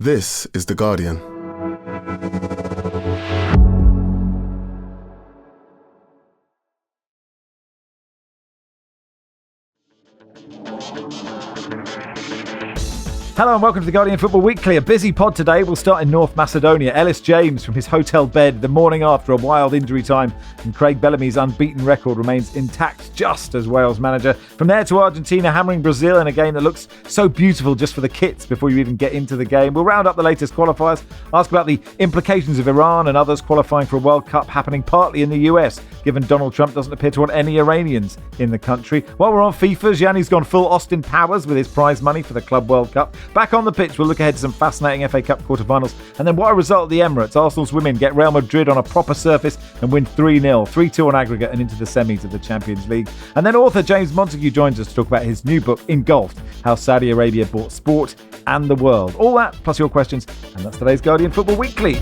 This is The Guardian. Hello and welcome to the Guardian Football Weekly. A busy pod today. We'll start in North Macedonia. Elis James from his hotel bed the morning after a wild injury time, and Craig Bellamy's unbeaten record remains intact just as Wales manager. From there to Argentina hammering Brazil in a game that looks so beautiful just for the kits before you even get into the game. We'll round up the latest qualifiers, ask about the implications of Iran and others qualifying for a World Cup happening partly in the US, given Donald Trump doesn't appear to want any Iranians in the country. While we're on FIFA, Gianni's gone full Austin Powers with his prize money for the Club World Cup. Back on the pitch, we'll look ahead to some fascinating FA Cup quarterfinals. And then what a result at the Emirates. Arsenal's women get Real Madrid on a proper surface and win 3-0, 3-2 on aggregate and into the semis of the Champions League. And then author James Montague joins us to talk about his new book, Engulfed, How Saudi Arabia Bought Sport and the World. All that, plus your questions. And that's today's Guardian Football Weekly.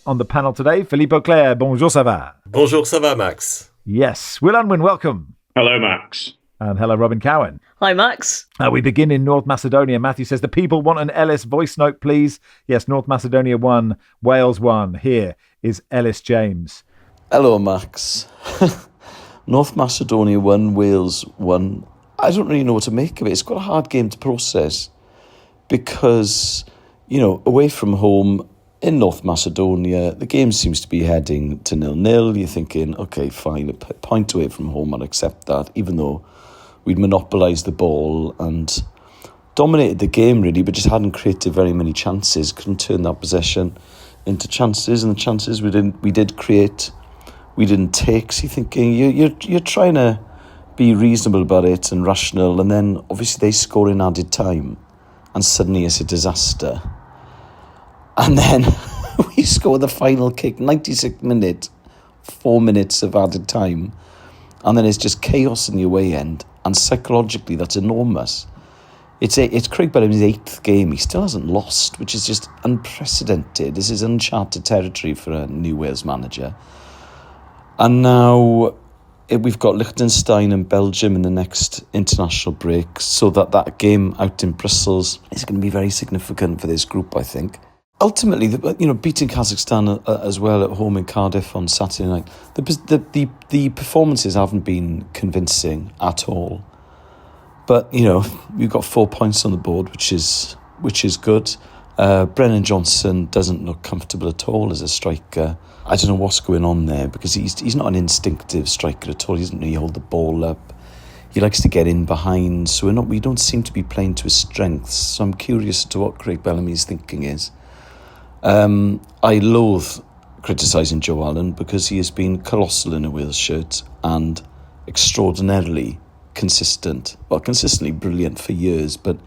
On the panel today, Philippe Auclair. Bonjour, ça va? Bonjour, ça va, Max? Yes. Will Unwin, welcome. Hello, Max. And hello, Robyn Cowen. Hi, Max. We begin in North Macedonia. Matthew says, the people want an Elis voice note, please. Yes, North Macedonia won, Wales won. Here is Elis James. Hello, Max. North Macedonia won, Wales won. I don't really know what to make of it. It's quite a hard game to process because, away from home, in North Macedonia, the game seems to be heading to 0-0. You're thinking, okay, fine, a point away from home, I'll accept that, even though we'd monopolised the ball and dominated the game, really, but just hadn't created very many chances. Couldn't turn that possession into chances, and the chances we did create, we didn't take. So you're thinking, you're trying to be reasonable about it and rational, and then obviously they score in added time, and suddenly it's a disaster. And then we score the final kick, 96th minute, 4 minutes of added time. And then it's just chaos in the away end. And psychologically, that's enormous. It's Craig Bellamy's 8th game. He still hasn't lost, which is just unprecedented. This is uncharted territory for a new Wales manager. And now we've got Liechtenstein and Belgium in the next international break. So that game out in Brussels is going to be very significant for this group, I think. Ultimately, beating Kazakhstan as well at home in Cardiff on Saturday night, the performances haven't been convincing at all. But we've got 4 points on the board, which is good. Brennan Johnson doesn't look comfortable at all as a striker. I don't know what's going on there because he's not an instinctive striker at all. He doesn't really hold the ball up. He likes to get in behind, so we don't seem to be playing to his strengths. So I'm curious as to what Craig Bellamy's thinking is. I loathe criticising Joe Allen because he has been colossal in a Wales shirt and extraordinarily consistently brilliant for years, but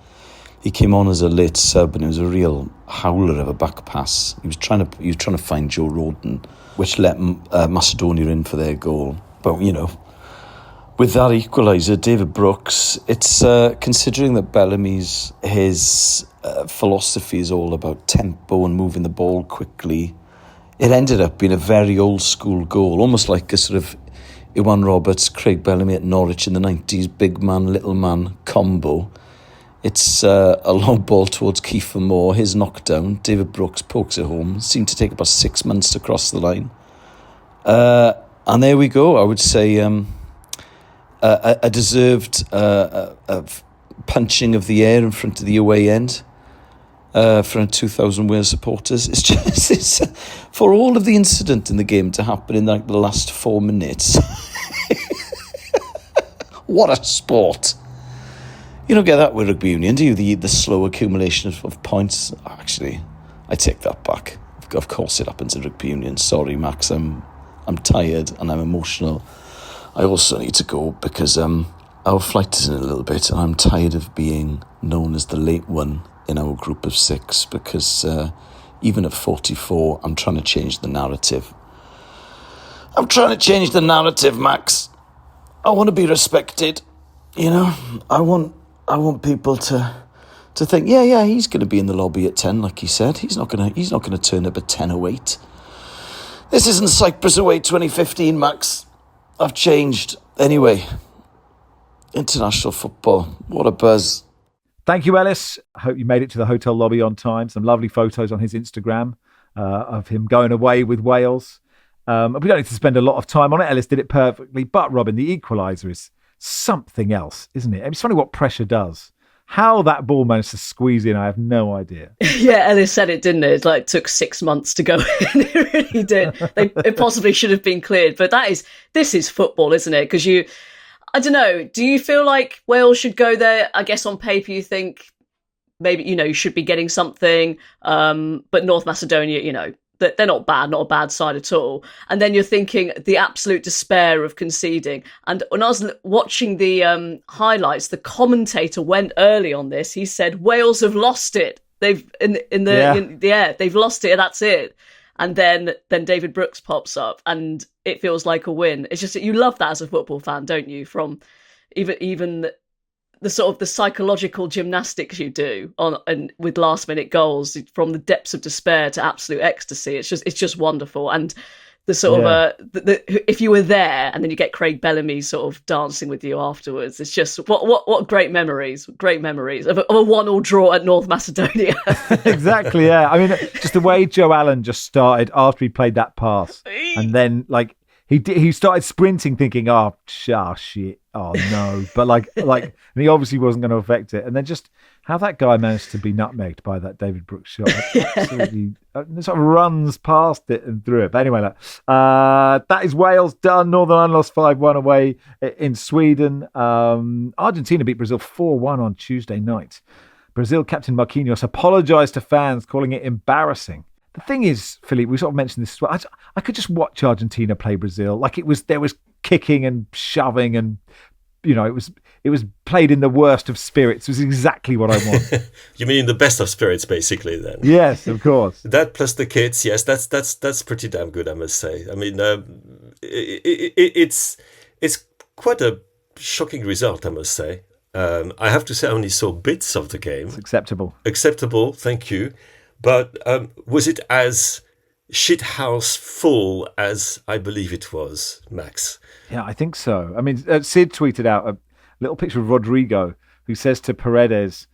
he came on as a late sub and it was a real howler of a back pass. He was trying to find Joe Robyn, which let Macedonia in for their goal. But with that equaliser, David Brooks, it's considering that Bellamy's his philosophy is all about tempo and moving the ball quickly. It ended up being a very old school goal, almost like a sort of Iwan Roberts, Craig Bellamy at Norwich in the 90s, big man, little man combo. It's a long ball towards Kiefer Moore, his knockdown. David Brooks pokes it home. Seemed to take about 6 months to cross the line. And there we go. I would say a deserved punching of the air in front of the away end. For 2,000 Wales supporters. It's for all of the incident in the game to happen in the last 4 minutes. What a sport. You don't get that with rugby union, do you? The slow accumulation of points. Actually, I take that back. Of course it happens in rugby union. Sorry, Max, I'm tired and I'm emotional. I also need to go because our flight is in a little bit and I'm tired of being known as the late one in our group of 6 because even at 44, I'm trying to change the narrative. Max. I want to be respected. I want people to think, yeah, he's going to be in the lobby at 10, like he said. He's not going to turn up at 10:08. This isn't Cyprus away 2015, Max. I've changed. Anyway, International football. What a buzz. Thank you, Elis. I hope you made it to the hotel lobby on time. Some lovely photos on his Instagram of him going away with Wales. We don't need to spend a lot of time on it. Elis did it perfectly. But, Robyn, the equaliser is something else, isn't it? It's funny what pressure does. How that ball managed to squeeze in, I have no idea. Yeah, Elis said it, didn't it? It took 6 months to go in. It really did. It possibly should have been cleared. But this is football, isn't it? Because I don't know, do you feel like Wales should go there? I guess on paper you think maybe, you should be getting something. But North Macedonia, they're not a bad side at all. And then you're thinking the absolute despair of conceding. And when I was watching the highlights, the commentator went early on this. He said, Wales have lost it. They've they've lost it. And that's it. And then David Brooks pops up and it feels like a win. It's just that you love that as a football fan, don't you? From even the sort of the psychological gymnastics you do and with last minute goals, from the depths of despair to absolute ecstasy. It's just wonderful. And the sort of if you were there and then you get Craig Bellamy sort of dancing with you afterwards, it's just what great memories of a 1-1 draw at North Macedonia. Exactly, yeah. I mean, just the way Joe Allen just started after he played that pass, and then he started sprinting, thinking, "Oh shit, oh no!" But and he obviously wasn't going to affect it. And then just how that guy managed to be nutmegged by that David Brooks shot, absolutely, sort of runs past it and through it. But anyway, that is Wales done. Northern Ireland lost 5-1 away in Sweden. Argentina beat Brazil 4-1 on Tuesday night. Brazil captain Marquinhos apologised to fans, calling it embarrassing. The thing is, Philippe, we sort of mentioned this as well. I could just watch Argentina play Brazil. There was kicking and shoving and, it was played in the worst of spirits. It was exactly what I want. You mean in the best of spirits, basically, then? Yes, of course. That plus the kids, yes, that's pretty damn good, I must say. I mean, it's quite a shocking result, I must say. I have to say I only saw bits of the game. It's acceptable. Acceptable, thank you. But was it as shithouse full as I believe it was, Max? Yeah, I think so. I mean, Sid tweeted out a little picture of Rodrigo who says to Paredes,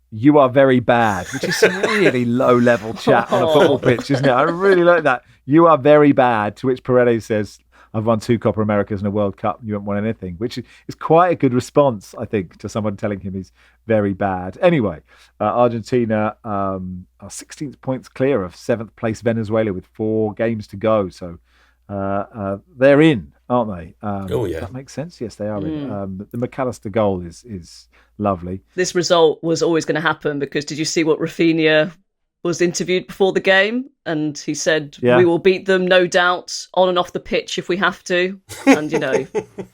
"You are very bad," which is some really low-level chat on a football pitch, isn't it? I really like that. "You are very bad," to which Paredes says, "I've won 2 Copa Americas and a World Cup, and you haven't won anything," which is quite a good response, I think, to someone telling him he's very bad. Anyway, Argentina are 16 points clear of 7th place Venezuela with 4 games to go. So they're in, aren't they? Oh, yeah. That makes sense. Yes, they are in. The McAllister goal is lovely. This result was always going to happen because did you see what Rafinha was interviewed before the game? And he said, we will beat them, no doubt, on and off the pitch if we have to. And,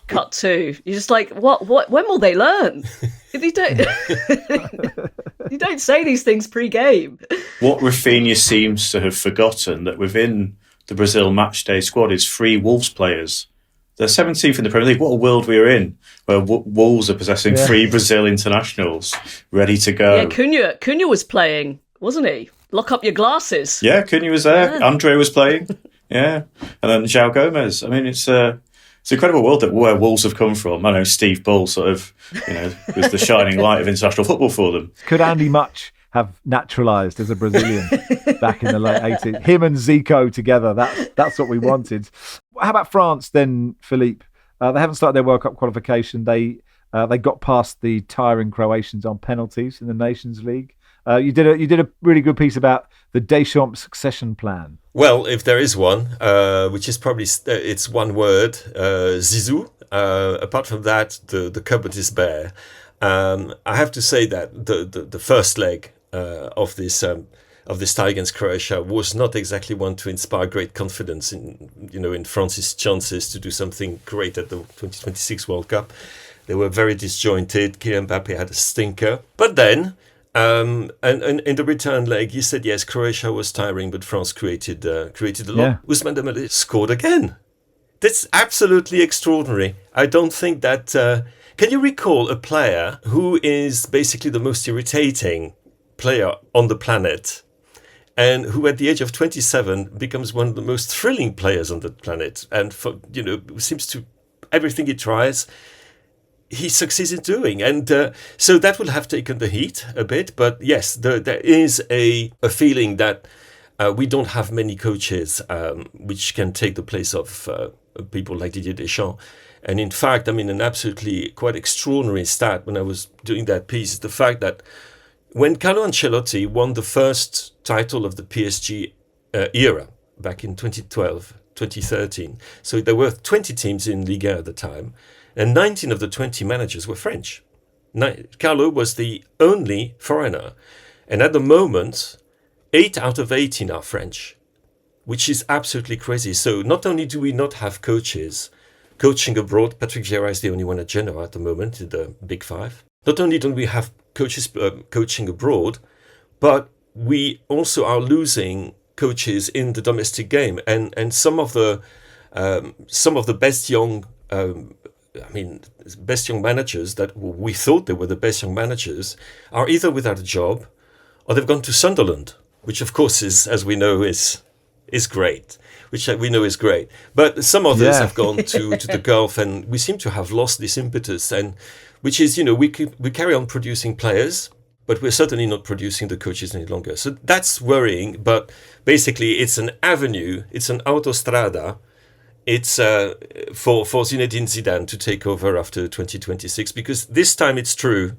cut to. You're just like, what? When will they learn? If you don't, you don't say these things pre-game. What Rafinha seems to have forgotten that within the Brazil matchday squad is 3 Wolves players. They're 17th in the Premier League. What a world we're in, where Wolves are possessing 3 Brazil internationals ready to go. Yeah, Cunha was playing, wasn't he? Lock up your glasses. Yeah, Cunha was there. Yeah. Andre was playing. Yeah. And then João Gomez. I mean, it's an incredible world where Wolves have come from. I know Steve Bull sort of, was the shining light of international football for them. Could Andy Much have naturalised as a Brazilian back in the late 80s? Him and Zico together, that's what we wanted. How about France then, Philippe? They haven't started their World Cup qualification. They got past the tiring Croatians on penalties in the Nations League. You did a really good piece about the Deschamps succession plan. Well, if there is one, which is probably it's one word, Zizou. Apart from that, the cupboard is bare. I have to say that the first leg of this tie against Croatia was not exactly one to inspire great confidence in France's chances to do something great at the 2026 World Cup. They were very disjointed. Kylian Mbappe had a stinker, but then. And in the return leg, you said yes, Croatia was tiring, but France created a lot. Yeah. Ousmane Dembélé scored again. That's absolutely extraordinary. I don't think that. Can you recall a player who is basically the most irritating player on the planet, and who at the age of 27 becomes one of the most thrilling players on the planet, and seems to everything he tries. he succeeds in doing. And so that will have taken the heat a bit. But yes, there is a feeling that we don't have many coaches which can take the place of people like Didier Deschamps. And in fact, I mean, an absolutely quite extraordinary stat when I was doing that piece is the fact that when Carlo Ancelotti won the first title of the PSG era back in 2012, 2013, so there were 20 teams in Liga at the time, and 19 of the 20 managers were French. Carlo was the only foreigner. And at the moment, 8 out of 18 are French, which is absolutely crazy. So not only do we not have coaches coaching abroad, Patrick Vieira is the only one at Genoa at the moment, in the Big Five. Not only don't we have coaches coaching abroad, but we also are losing coaches in the domestic game. And some of the best young best young managers that we thought they were the best young managers are either without a job or they've gone to Sunderland, which of course is, as we know, is great. Which we know is great. But some others have gone to the Gulf, and we seem to have lost this impetus. And which is, we carry on producing players, but we're certainly not producing the coaches any longer. So that's worrying. But basically, it's an avenue, it's an autostrada. It's for Zinedine Zidane to take over after 2026, because this time it's true,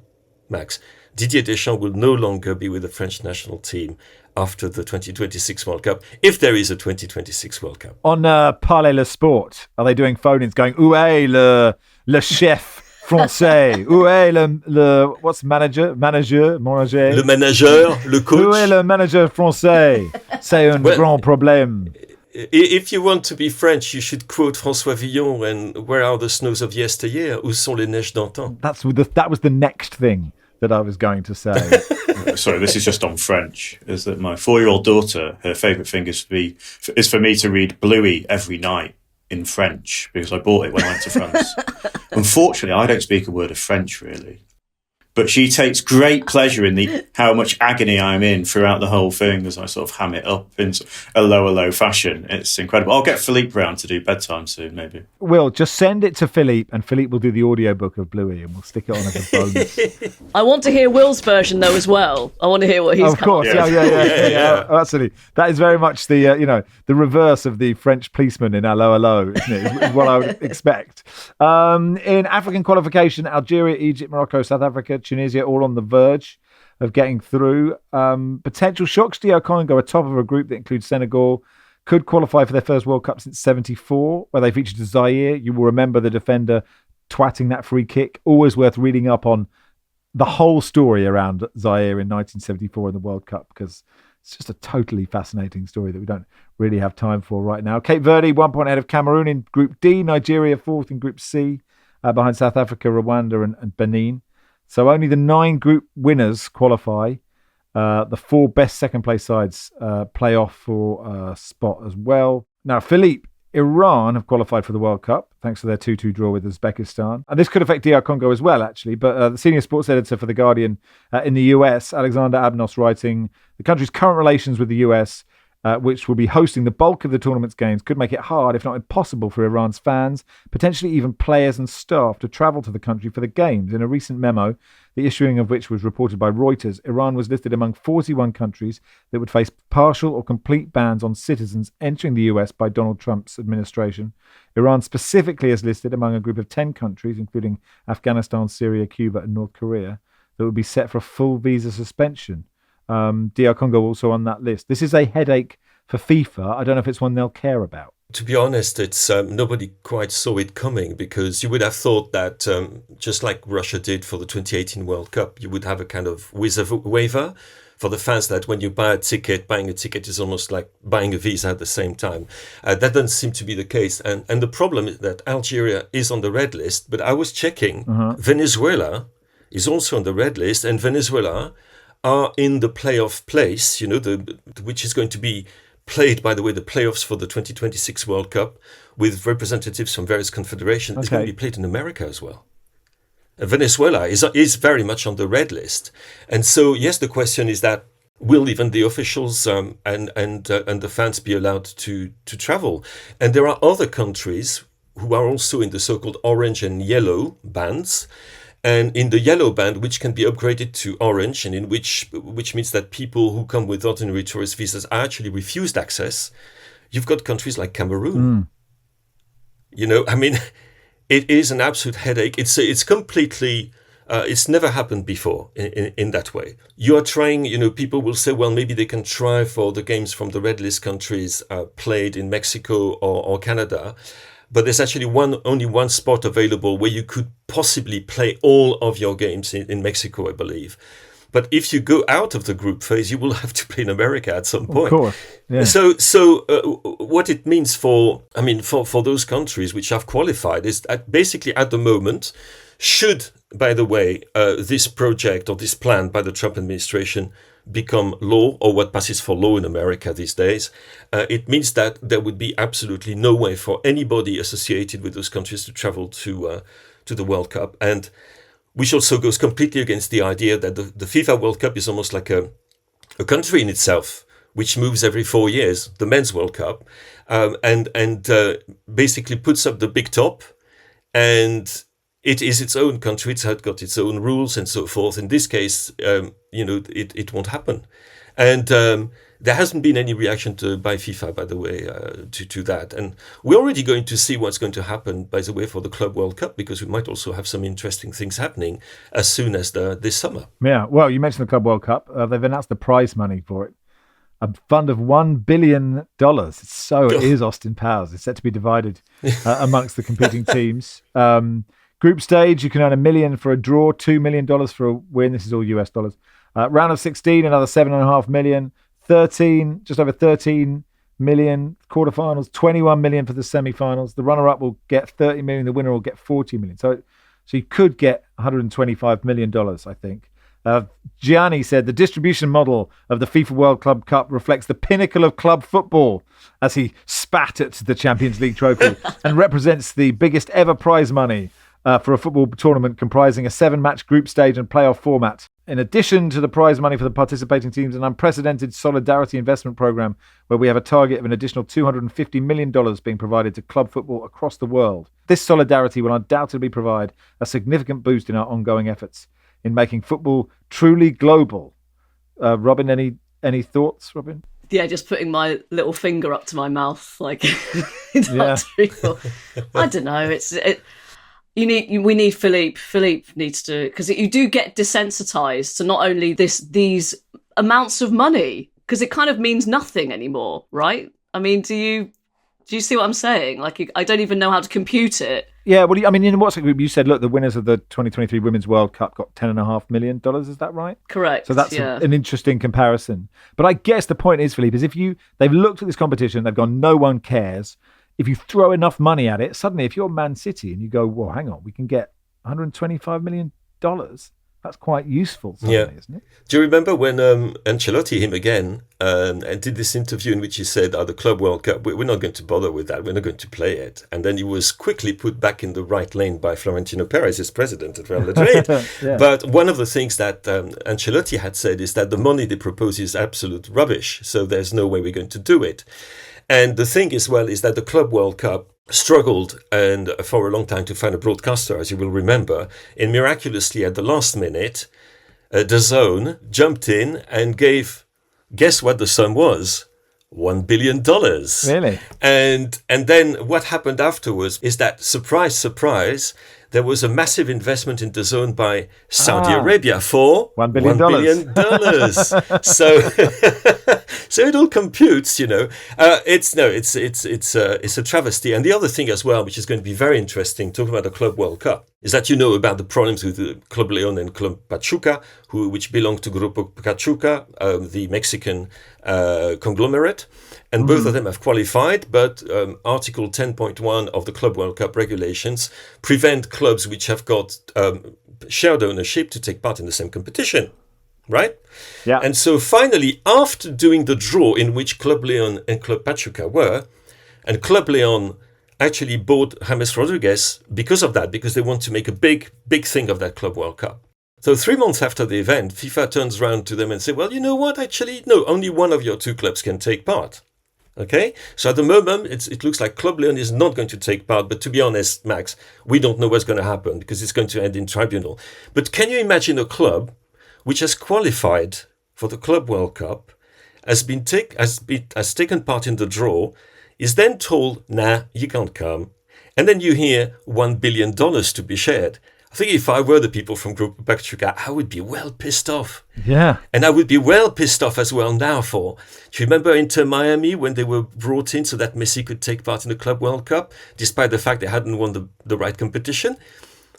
Max. Didier Deschamps will no longer be with the French national team after the 2026 World Cup, if there is a 2026 World Cup. On Parlez le Sport, are they doing phone-ins going, où est le chef français? Où est le what's manager? Le manager, le coach. Où est le manager français? C'est un grand problème. If you want to be French, you should quote François Villon and Where are the snows of yesteryear? Où sont les neiges d'antan? That was the next thing that I was going to say. Sorry, this is just on French. Is that my 4-year-old daughter, her favourite thing is for me to read Bluey every night in French, because I bought it when I went to France. Unfortunately, I don't speak a word of French, really. But she takes great pleasure in how much agony I'm in throughout the whole thing as I sort of ham it up in a low fashion. It's incredible. I'll get Philippe round to do bedtime soon, maybe. Will, just send it to Philippe, and Philippe will do the audiobook of Bluey, and we'll stick it on as a bonus. I want to hear Will's version, though, as well. I want to hear what he's Of course, yeah. Oh, absolutely. That is very much the reverse of the French policeman in Allo Allo, isn't it? Is what I would expect. In African qualification, Algeria, Egypt, Morocco, South Africa, Tunisia, all on the verge of getting through. Potential shocks: DR Congo are top of a group that includes Senegal, could qualify for their first World Cup since '74, where they featured Zaire. You will remember the defender twatting that free kick. Always worth reading up on the whole story around Zaire in 1974 in the World Cup, because it's just a totally fascinating story that we don't really have time for right now. Cape Verde, 1 point ahead of Cameroon in Group D. Nigeria, fourth in Group C, behind South Africa, Rwanda and Benin. So only the 9 group winners qualify. The 4 best second-place sides play off for a spot as well. Now, Philippe, Iran have qualified for the World Cup thanks to their 2-2 draw with Uzbekistan. And this could affect DR Congo as well, actually. But the senior sports editor for The Guardian in the US, Alexander Abnos, writing, the country's current relations with the US, which will be hosting the bulk of the tournament's games, could make it hard, if not impossible, for Iran's fans, potentially even players and staff, to travel to the country for the games. In a recent memo, the issuing of which was reported by Reuters, Iran was listed among 41 countries that would face partial or complete bans on citizens entering the US by Donald Trump's administration. Iran specifically is listed among a group of 10 countries, including Afghanistan, Syria, Cuba, and North Korea, that would be set for a full visa suspension. DR Congo also on that list. This is a headache for FIFA. I don't know if it's one they'll care about. To be honest, it's nobody quite saw it coming, because you would have thought that just like Russia did for the 2018 World Cup, you would have a kind of visa waiver for the fans, that when you buy a ticket, buying a ticket is almost like buying a visa at the same time. That doesn't seem to be the case. And the problem is that Algeria is on the red list, but I was checking, Venezuela is also on the red list, and Venezuela are in the playoff place, which is going to be played, by the way, the playoffs for the 2026 World Cup with representatives from various confederations. It's going to be played in America as well. Venezuela is very much on the red list. And so, yes, the question is that will even the officials and the fans be allowed to travel? And there are other countries who are also in the so-called orange and yellow bands. And in the yellow band, which can be upgraded to orange, and in which means that people who come with ordinary tourist visas are actually refused access, you've got countries like Cameroon. You know, I mean, it is an absolute headache. It's completely, it's never happened before in that way. You are trying, you know, people will say, well, maybe they can try for the games from the red list countries played in Mexico or Canada. But there's actually only one spot available where you could possibly play all of your games in Mexico, I believe. But if you go out of the group phase, you will have to play in America at some point. Of course. Yeah. So what it means for those countries which have qualified is that basically at the moment, should, by the way, this project or this plan by the Trump administration become law, or what passes for law in America these days, it means that there would be absolutely no way for anybody associated with those countries to travel to the World Cup. And which also goes completely against the idea that the FIFA World Cup is almost like a country in itself, which moves every 4 years, the Men's World Cup, and basically puts up the big top, and it is its own country. It's got its own rules and so forth. In this case, it won't happen. And there hasn't been any reaction by FIFA, by the way, to that. And we're already going to see what's going to happen, by the way, for the Club World Cup, because we might also have some interesting things happening as soon as this summer. Yeah, well, you mentioned the Club World Cup. They've announced the prize money for it. A fund of $1 billion. It is Austin Powers. It's set to be divided amongst the competing teams. Group stage, you can earn $1 million for a draw, $2 million for a win. This is all US dollars. Round of 16, another $7.5 million. 13, just over 13 million. Quarterfinals, 21 million for the semi-finals. The runner-up will get 30 million. The winner will get 40 million. So you could get $125 million, I think. Gianni said the distribution model of the FIFA World Club Cup reflects the pinnacle of club football, as he spat at the Champions League trophy, and represents the biggest ever prize money for a football tournament comprising a 7-match group stage and playoff format. In addition to the prize money for the participating teams, an unprecedented solidarity investment program where we have a target of an additional $250 million being provided to club football across the world. This solidarity will undoubtedly provide a significant boost in our ongoing efforts in making football truly global. Robyn, any thoughts, Robyn? Yeah, just putting my little finger up to my mouth, like I don't know. We need Philippe. Philippe needs to, because you do get desensitized to not only these amounts of money, because it kind of means nothing anymore, right? I mean, do you see what I'm saying? Like, I don't even know how to compute it. Yeah, well, I mean, in the WhatsApp group, you said, look, the winners of the 2023 Women's World Cup got $10.5 million. Is that right? Correct. So that's an interesting comparison. But I guess the point is, Philippe, is they've looked at this competition, they've gone, no one cares. If you throw enough money at it, suddenly, if you're Man City and you go, well, hang on, we can get $125 million, that's quite useful suddenly, isn't it? Do you remember when Ancelotti, him again, and did this interview in which he said, the Club World Cup, we're not going to bother with that, we're not going to play it. And then he was quickly put back in the right lane by Florentino Perez, his president at Real Madrid. Yeah. But one of the things that Ancelotti had said is that the money they propose is absolute rubbish, so there's no way we're going to do it. And the thing as well is that the Club World Cup struggled and for a long time to find a broadcaster, as you will remember, and miraculously at the last minute, DAZN jumped in and gave, guess what the sum was? $1 billion. Really? And then what happened afterwards is that, surprise, surprise, there was a massive investment in DAZN by Saudi Arabia for $1 billion. $1 billion. So it all computes, you know. It's a travesty. And the other thing as well, which is going to be very interesting, talking about the Club World Cup, is that you know about the problems with the Club Leon and Club Pachuca, which belong to Grupo Pachuca, the Mexican conglomerate. And both of them have qualified, but Article 10.1 of the Club World Cup regulations prevent clubs which have got shared ownership to take part in the same competition, right? Yeah. And so finally, after doing the draw in which Club Leon and Club Pachuca were, and Club Leon actually bought James Rodriguez because of that, because they want to make a big thing of that Club World Cup. So 3 months after the event, FIFA turns around to them and say, well, you know what? Actually, no, only one of your two clubs can take part. Okay, so at the moment, it looks like Club Leon is not going to take part. But to be honest, Max, we don't know what's going to happen because it's going to end in tribunal. But can you imagine a club which has qualified for the Club World Cup, has taken part in the draw, is then told, nah, you can't come, and then you hear $1 billion to be shared? I think if I were the people from Group Bactrica, I would be well pissed off. Yeah. And I would be well pissed off as well now do you remember Inter Miami when they were brought in so that Messi could take part in the Club World Cup, despite the fact they hadn't won the right competition?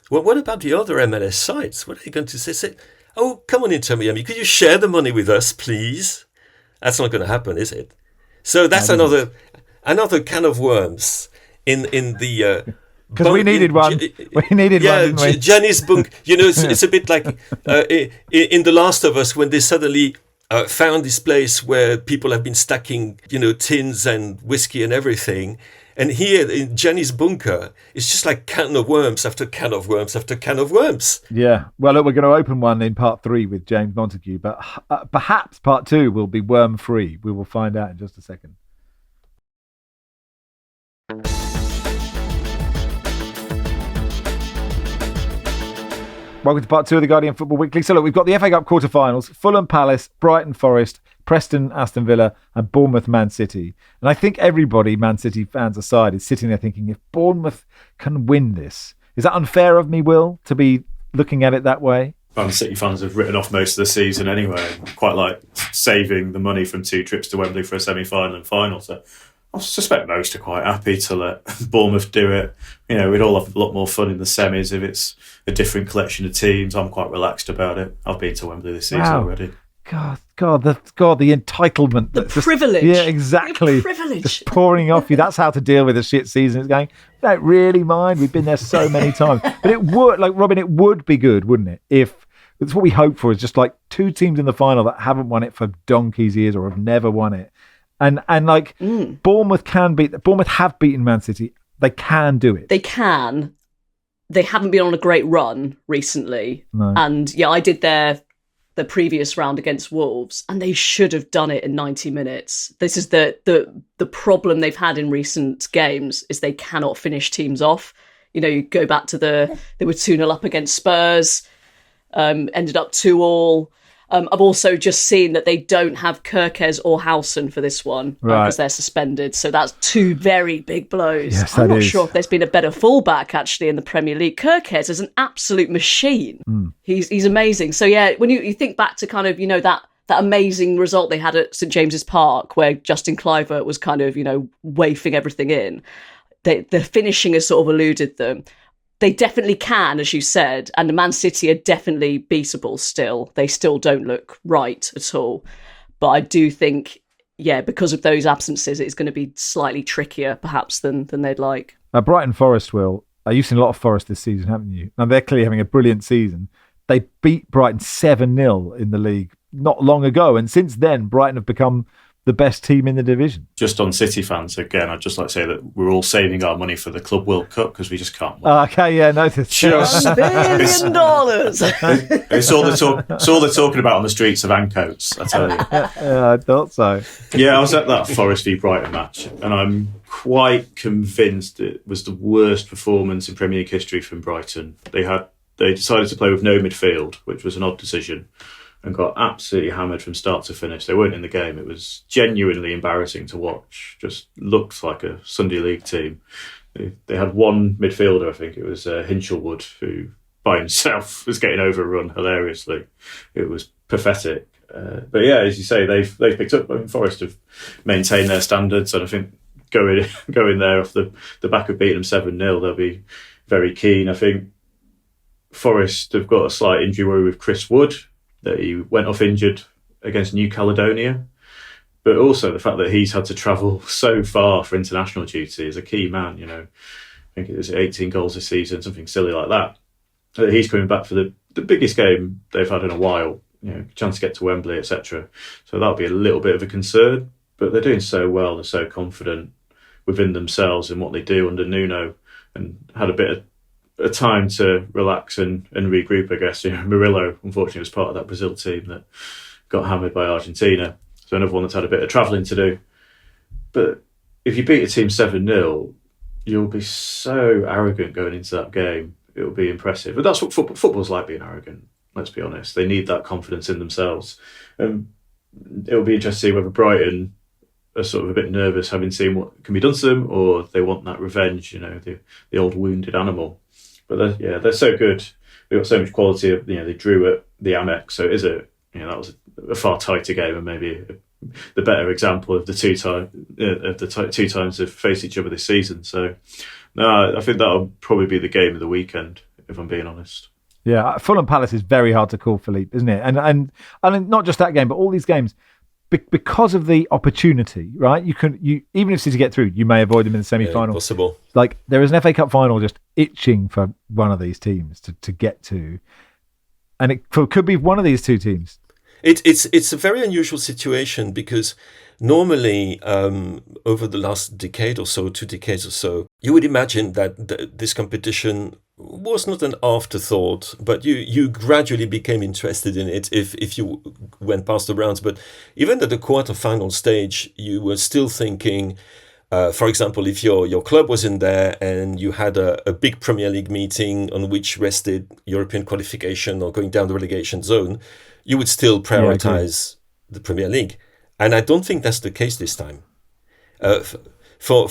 Well, what about the other MLS sites? What are they going to say? Oh, come on, Inter Miami, could you share the money with us, please? That's not going to happen, is it? So that's another can of worms in the... Because we needed one. We needed one, didn't we? Gianni's bunk. It's a bit like in The Last of Us when they suddenly found this place where people have been stacking, tins and whiskey and everything. And here in Gianni's bunker, it's just like can of worms after can of worms after can of worms. Yeah. Well, look, we're going to open one in part 3 with James Montague, but perhaps part 2 will be worm-free. We will find out in just a second. Welcome to part 2 of the Guardian Football Weekly. So look, we've got the FA Cup quarterfinals, Fulham Palace, Brighton Forest, Preston Aston Villa and Bournemouth Man City. And I think everybody, Man City fans aside, is sitting there thinking, if Bournemouth can win this, is that unfair of me, Will, to be looking at it that way? Man City fans have written off most of the season anyway. Quite like saving the money from 2 trips to Wembley for a semi-final and final. So I suspect most are quite happy to let Bournemouth do it. We'd all have a lot more fun in the semis if it's a different collection of teams. I'm quite relaxed about it. I've been to Wembley this season already. God, the entitlement. The privilege. Yeah, exactly. The privilege. Just pouring off you. That's how to deal with a shit season. It's going, don't really mind. We've been there so many times. But it would, like Robyn, it would be good, wouldn't it? If that's what we hope for, is just like 2 teams in the final that haven't won it for donkey's years or have never won it. Bournemouth have beaten Man City. They can do it. They can. They haven't been on a great run recently. No. And I did the previous round against Wolves, and they should have done it in 90 minutes. This is the problem they've had in recent games, is they cannot finish teams off. You go back to they were 2-0 up against Spurs, ended up 2-2. I've also just seen that they don't have Kerkez or Howson for this one because they're suspended. So that's 2 very big blows. Yes, I'm not sure if there's been a better fullback actually in the Premier League. Kerkez is an absolute machine. He's amazing. So when you think back to kind of, that amazing result they had at St James's Park where Justin Kluivert was kind of, wafting everything in, the finishing has sort of eluded them. They definitely can, as you said, and the Man City are definitely beatable still. They still don't look right at all. But I do think, because of those absences, it's going to be slightly trickier, perhaps, than they'd like. Brighton Forest, Will, you've seen a lot of Forest this season, haven't you? Now, they're clearly having a brilliant season. They beat Brighton 7-0 in the league not long ago, and since then, Brighton have become the best team in the division. Just on City fans, again, I'd just like to say that we're all saving our money for the Club World Cup because we just can't win. Okay, yeah, no. Just $1 billion. It's all they're talking about on the streets of Ancoats, I tell you. Yeah, I thought so. Yeah, I was at that Forest v Brighton match, and I'm quite convinced it was the worst performance in Premier League history from Brighton. They decided to play with no midfield, which was an odd decision, and got absolutely hammered from start to finish. They weren't in the game. It was genuinely embarrassing to watch. Just looked like a Sunday League team. They had one midfielder, I think it was Hinchelwood, who by himself was getting overrun hilariously. It was pathetic. But as you say, they've picked up. Forest have maintained their standards, and I think going there off the back of beating them 7-0, they'll be very keen. I think Forest have got a slight injury worry with Chris Wood, that he went off injured against New Caledonia, but also the fact that he's had to travel so far for international duty is a key man. I think it was 18 goals this season, something silly like that. That he's coming back for the biggest game they've had in a while, chance to get to Wembley, etc. So that'll be a little bit of a concern, but they're doing so well, they're so confident within themselves and what they do under Nuno, and had a bit of a time to relax and regroup, I guess. Murillo, unfortunately, was part of that Brazil team that got hammered by Argentina. So another one that's had a bit of travelling to do. But if you beat a team 7-0, you'll be so arrogant going into that game. It'll be impressive. But that's what football's like, being arrogant. Let's be honest. They need that confidence in themselves. It'll be interesting to see whether Brighton are sort of a bit nervous having seen what can be done to them, or they want that revenge, the old wounded animal. But they're so good. They've got so much quality. They drew at the Amex, so it is that was a far tighter game, and maybe the better example of the two times they've faced each other this season. So, no, I think that'll probably be the game of the weekend, if I'm being honest. Yeah, Fulham Palace is very hard to call, Philippe, isn't it? And not just that game, but all these games, because of the opportunity, right? You even if City get through, you may avoid them in the semi-final. Yeah, possible. Like, there is an FA Cup final just itching for one of these teams to get to, and it could be one of these two teams. It's a very unusual situation, because normally over the last decade or so, 2 decades or so, you would imagine that this competition was not an afterthought, but you gradually became interested in it if you went past the rounds. But even at the quarterfinal stage, you were still thinking, for example, if your club was in there and you had a big Premier League meeting on which rested European qualification or going down the relegation zone, you would still prioritize the Premier League. And I don't think that's the case this time. For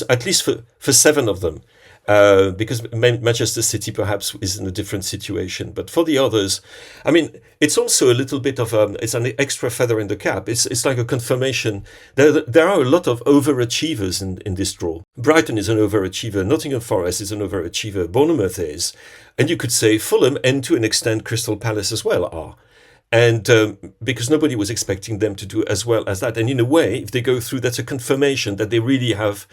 at least for 7 of them. Because Manchester City perhaps is in a different situation, but for the others, I mean, it's also a little bit of it's an extra feather in the cap. It's like a confirmation. There are a lot of overachievers in this draw. Brighton is an overachiever. Nottingham Forest is an overachiever. Bournemouth is, and you could say Fulham, and to an extent Crystal Palace as well are. And because nobody was expecting them to do as well as that. And in a way, if they go through, that's a confirmation that they really have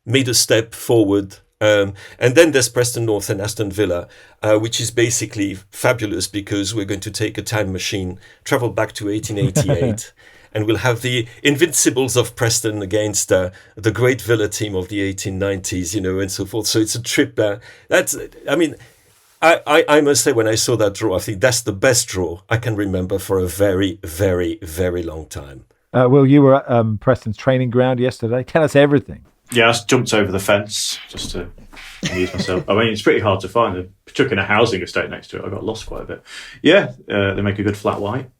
made a step forward. And then there's Preston North and Aston Villa, which is basically fabulous, because we're going to take a time machine, travel back to 1888, and we'll have the Invincibles of Preston against the great Villa team of the 1890s, and so forth. So it's a trip. I must say, when I saw that draw, I think that's the best draw I can remember for a very, very, very long time. Will, you were at Preston's training ground yesterday. Tell us everything. Yeah, I just jumped over the fence just to amuse myself. I mean, it's pretty hard to find. I took in a housing estate next to it. I got lost quite a bit. Yeah, they make a good flat white.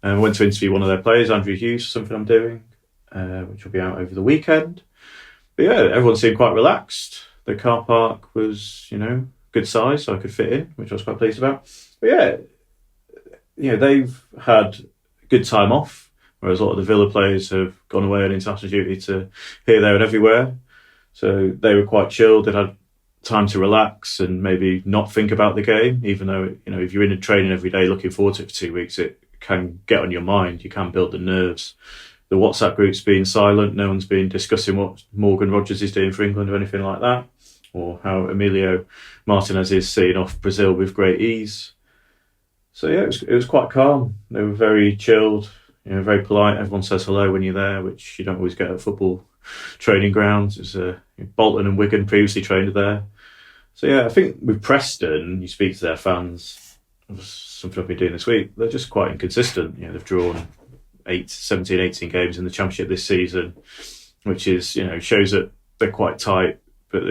I went to interview one of their players, Andrew Hughes, something I'm doing, which will be out over the weekend. But yeah, everyone seemed quite relaxed. The car park was, good size, so I could fit in, which I was quite pleased about. But yeah, they've had good time off. Whereas a lot of the Villa players have gone away on international duty to here, there and everywhere. So they were quite chilled. They'd had time to relax and maybe not think about the game, even though, if you're in a training every day looking forward to it for 2 weeks, it can get on your mind. You can build the nerves. The WhatsApp group's been silent. No one's been discussing what Morgan Rogers is doing for England or anything like that, or how Emilio Martinez is seeing off Brazil with great ease. So yeah, it was quite calm. They were very chilled. Very polite. Everyone says hello when you're there, which you don't always get at football training grounds. It's Bolton and Wigan previously trained there. So yeah, I think with Preston, you speak to their fans, something I've been doing this week, they're just quite inconsistent. They've drawn 17, 18 games in the Championship this season, which is, shows that they're quite tight, but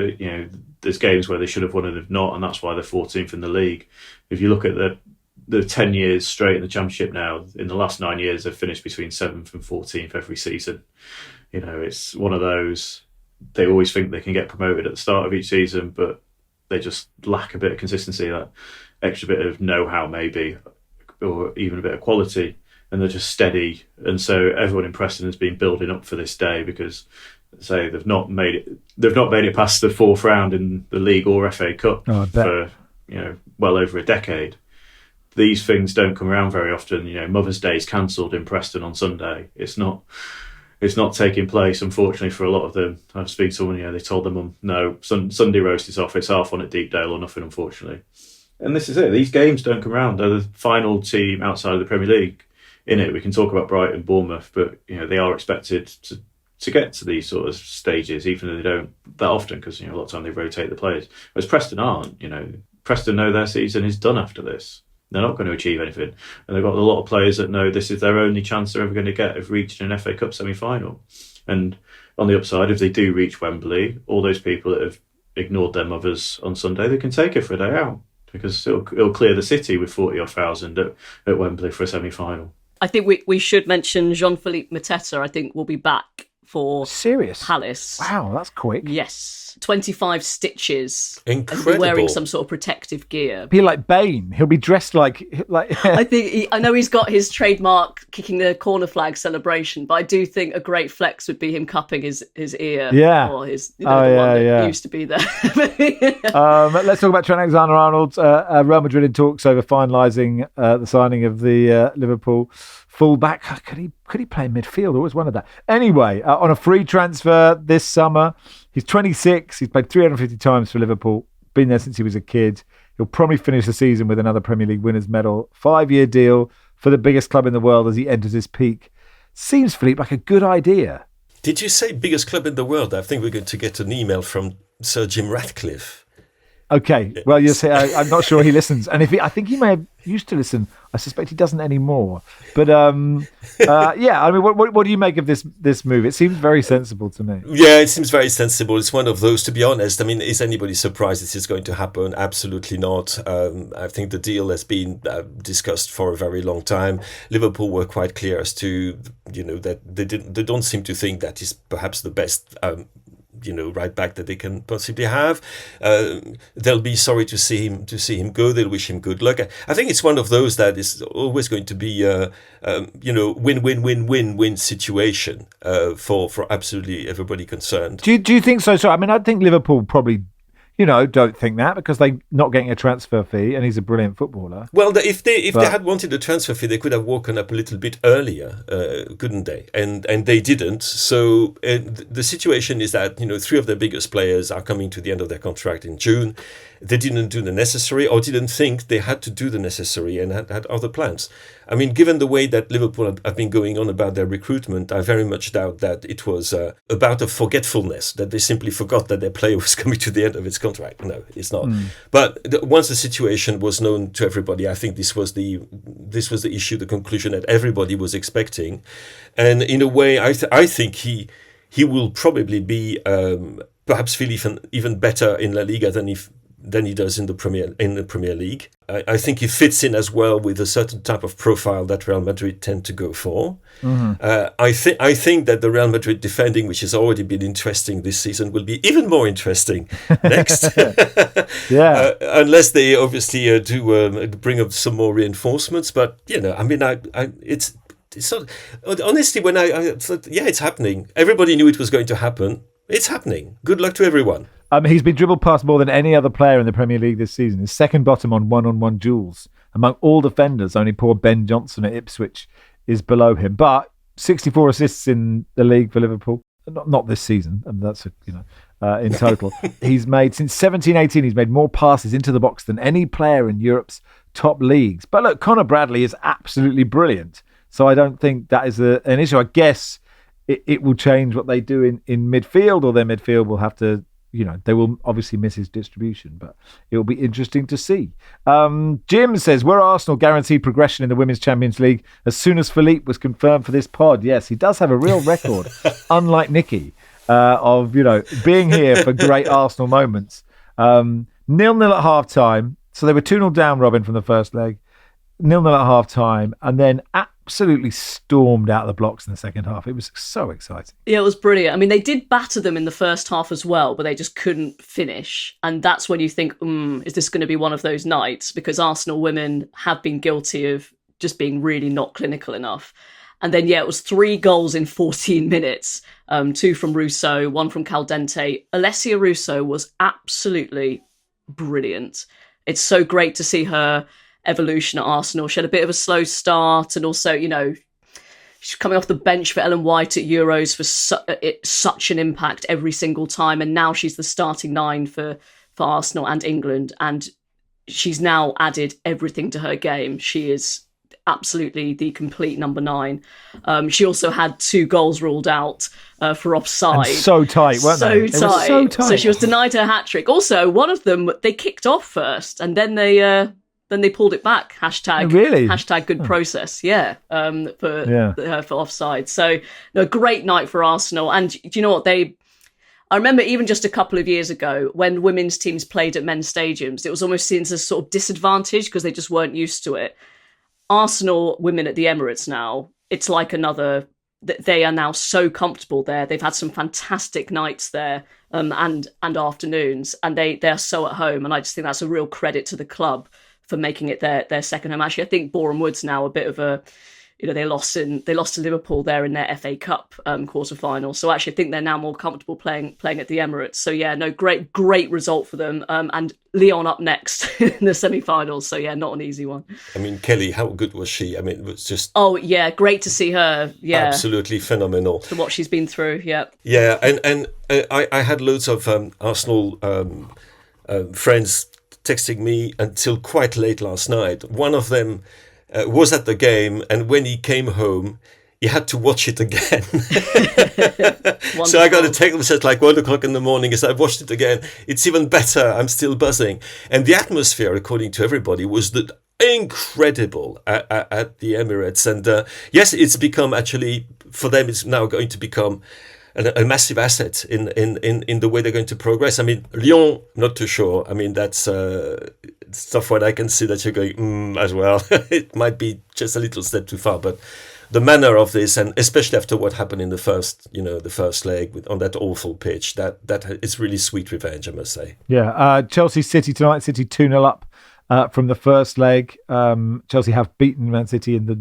there's games where they should have won and have not, and that's why they're 14th in the league. If you look at the 10 years straight in the Championship now, in the last 9 years, they've finished between 7th and 14th every season. It's one of those, they always think they can get promoted at the start of each season, but they just lack a bit of consistency, that extra bit of know-how maybe, or even a bit of quality, and they're just steady. And so everyone in Preston has been building up for this day, because they've not made it past the 4th round in the league or FA Cup for well over a decade. These things don't come around very often. Mother's Day is cancelled in Preston on Sunday. It's not taking place, unfortunately, for a lot of them. I was speaking to someone, they told them, no, Sunday roast is off. It's half on at Deepdale or nothing, unfortunately. And this is it. These games don't come around. They're the final team outside of the Premier League in it. We can talk about Brighton, Bournemouth, but they are expected to get to these sort of stages, even though they don't that often, because a lot of time they rotate the players. Whereas Preston aren't. Preston know their season is done after this. They're not going to achieve anything. And they've got a lot of players that know this is their only chance they're ever going to get of reaching an FA Cup semi-final. And on the upside, if they do reach Wembley, all those people that have ignored their mothers on Sunday, they can take it for a day out, because it'll clear the city with 40,000 at Wembley for a semi-final. I think we should mention Jean-Philippe Mateta, I think, will be back for Serious? Palace. Wow, that's quick. Yes. 25 stitches. Incredible. And wearing some sort of protective gear. Be like Bane. He'll be dressed like. I know he's got his trademark kicking the corner flag celebration, but I do think a great flex would be him cupping his ear. Yeah. Or his, the one that used to be there. Let's talk about Trent Alexander-Arnold. Real Madrid in talks over finalising the signing of the Liverpool fullback. Could he play midfield? Always wondered that. Anyway, on a free transfer this summer, he's 26. He's played 350 times for Liverpool. Been there since he was a kid. He'll probably finish the season with another Premier League winners' medal. 5-year deal for the biggest club in the world as he enters his peak. Seems, Philippe, like a good idea. Did you say biggest club in the world? I think we're going to get an email from Sir Jim Ratcliffe. Okay, well, you say I'm not sure he listens, and I think he may have used to listen. I suspect he doesn't anymore. But yeah, I mean, what do you make of this move? It seems very sensible to me. Yeah, it seems very sensible. It's one of those, to be honest. I mean, is anybody surprised this is going to happen? Absolutely not. I think the deal has been discussed for a very long time. Liverpool were quite clear as to that they don't seem to think that is perhaps the best. Right back that they can possibly have. They'll be sorry to see him go. They'll wish him good luck. I think it's one of those that is always going to be win-win-win-win-win situation for absolutely everybody concerned. Do you think so? So I mean, I think Liverpool probably don't think that because they're not getting a transfer fee, and he's a brilliant footballer. Well, if they had wanted a transfer fee, they could have woken up a little bit earlier, couldn't they? And they didn't. So the situation is that 3 of their biggest players are coming to the end of their contract in June. They didn't do the necessary, or didn't think they had to do the necessary, and had other plans. I mean, given the way that Liverpool have been going on about their recruitment, I very much doubt that it was about a forgetfulness, that they simply forgot that their player was coming to the end of its contract. No, it's not. But once the situation was known to everybody, I think this was the issue, the conclusion that everybody was expecting, and in a way, I think he will probably be perhaps feel even better in La Liga than he does in the Premier League. I think he fits in as well with a certain type of profile that Real Madrid tend to go for. Mm-hmm. I think that the Real Madrid defending, which has already been interesting this season, will be even more interesting next. Yeah, unless they obviously do bring up some more reinforcements. But I mean, it's not, honestly, when I thought, yeah, it's happening. Everybody knew it was going to happen. It's happening. Good luck to everyone. He's been dribbled past more than any other player in the Premier League this season. He's second bottom on one-on-one duels. Among all defenders, only poor Ben Johnson at Ipswich is below him. But 64 assists in the league for Liverpool. Not this season. That's in total. He's made, since 17-18, he's made more passes into the box than any player in Europe's top leagues. But look, Conor Bradley is absolutely brilliant. So I don't think that is an issue. I guess it will change what they do in midfield, or their midfield will have to, they will obviously miss his distribution, but it will be interesting to see. Jim says, were Arsenal guaranteed progression in the Women's Champions League as soon as Philippe was confirmed for this pod? Yes, he does have a real record, unlike Nicky, of, being here for great Arsenal moments. 0-0 at half-time. So they were 2-0 down, Robyn, from the first leg. 0-0 at half-time, and then absolutely stormed out of the blocks in the second half. It was so exciting. Yeah, it was brilliant. I mean, they did batter them in the first half as well, but they just couldn't finish. And that's when you think, is this going to be one of those nights? Because Arsenal women have been guilty of just being really not clinical enough. And then, it was 3 goals in 14 minutes. 2 from Russo, 1 from Caldente. Alessia Russo was absolutely brilliant. It's so great to see her evolution at Arsenal. She had a bit of a slow start, and also, she's coming off the bench for Ellen White at Euros for such an impact every single time, and now she's the starting 9 for Arsenal and England, and she's now added everything to her game. She is absolutely the complete number 9. She also had 2 goals ruled out for offside. And so tight, weren't they? So tight. So she was denied her hat-trick. Also, one of them, they kicked off first, and then they then they pulled it back. Hashtag Oh, really? Hashtag good process. Yeah. For offside. So no, great night for Arsenal. And do you know what I remember even just a couple of years ago when women's teams played at men's stadiums, it was almost seen as a sort of disadvantage because they just weren't used to it. Arsenal women at the Emirates now, it's like they are now so comfortable there. They've had some fantastic nights there and afternoons, and they are so at home. And I just think that's a real credit to the club for making it their second home. Actually, I think Boreham Wood's now a bit of a, they lost to Liverpool there in their FA Cup quarter-final. So actually, I think they're now more comfortable playing at the Emirates. So yeah, no, great result for them. And Lyon up next in the semi-finals. So yeah, not an easy one. I mean, Kelly, how good was she? I mean, it was just... Oh yeah, great to see her. Yeah, absolutely phenomenal. To what she's been through. Yeah. Yeah, and I had loads of Arsenal friends texting me until quite late last night. One of them was at the game, and when he came home, he had to watch it again. So I got a text message like 1 o'clock in the morning. As I've watched it again, it's even better. I'm still buzzing. And the atmosphere, according to everybody, was incredible at the Emirates. And yes, it's become actually, for them, it's now going to become a massive asset in the way they're going to progress. I mean, Lyon, not too sure. I mean, that's stuff what I can see that you're going as well. It might be just a little step too far, but the manner of this, and especially after what happened in the first leg on that awful pitch, that it's really sweet revenge, I must say. Yeah, Chelsea City tonight. City 2-0 up from the first leg. Chelsea have beaten Man City in the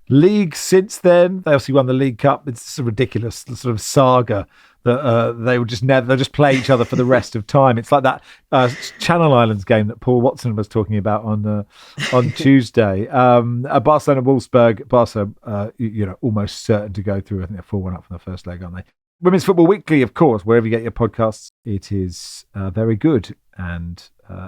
league since then. They obviously won the League Cup. It's a ridiculous sort of saga that they'll just play each other for the rest of time. It's like that Channel Islands game that Paul Watson was talking about on Tuesday. Barcelona Wolfsburg. Barca, almost certain to go through. I think they're 4-1 up from the first leg, aren't they? Women's Football Weekly, of course, wherever you get your podcasts. It is very good, and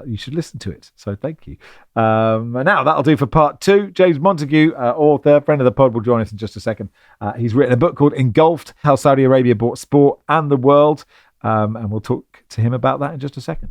you should listen to it. So thank you. Now that'll do for part 2. James Montague, author, friend of the pod, will join us in just a second. He's written a book called Engulfed, How Saudi Arabia Bought Sport and the World. And we'll talk to him about that in just a second.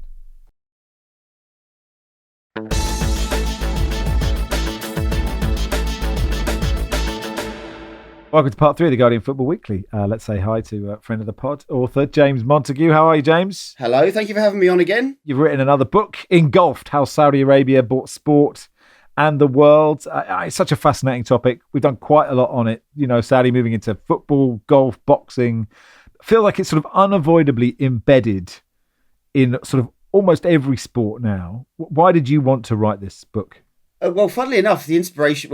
Welcome to part 3 of the Guardian Football Weekly. Let's say hi to a friend of the pod, author James Montague. How are you, James? Hello, thank you for having me on again. You've written another book, Engulfed, How Saudi Arabia Bought Sport and the World. It's such a fascinating topic. We've done quite a lot on it. Saudi moving into football, golf, boxing. I feel like it's sort of unavoidably embedded in sort of almost every sport now. Why did you want to write this book? Well, funnily enough, the inspiration,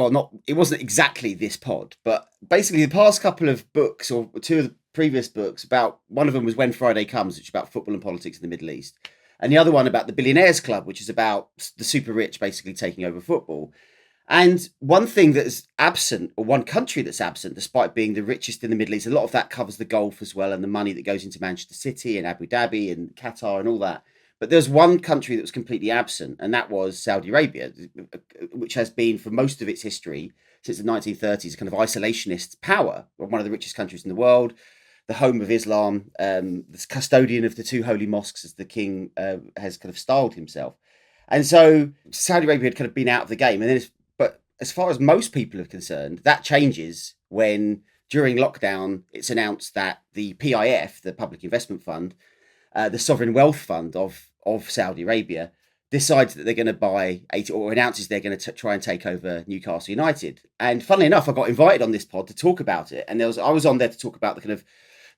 it wasn't exactly this pod, but basically the past couple of books, or 2 of the previous books, one of them was When Friday Comes, which is about football and politics in the Middle East. And the other one about the Billionaires Club, which is about the super rich basically taking over football. And one thing that is absent, or one country that's absent, despite being the richest in the Middle East, a lot of that covers the Gulf as well, and the money that goes into Manchester City and Abu Dhabi and Qatar and all that. But there's one country that was completely absent, and that was Saudi Arabia, which has been, for most of its history, since the 1930s, a kind of isolationist power, one of the richest countries in the world, the home of Islam, the custodian of the 2 holy mosques, as the king has kind of styled himself. And so Saudi Arabia had kind of been out of the game. But as far as most people are concerned, that changes when, during lockdown, it's announced that the PIF, the Public Investment Fund, the Sovereign Wealth Fund of Saudi Arabia, decides that they're going to buy or announces they're going to try and take over Newcastle United. And funnily enough, I got invited on this pod to talk about it. And I was on there to talk about the kind of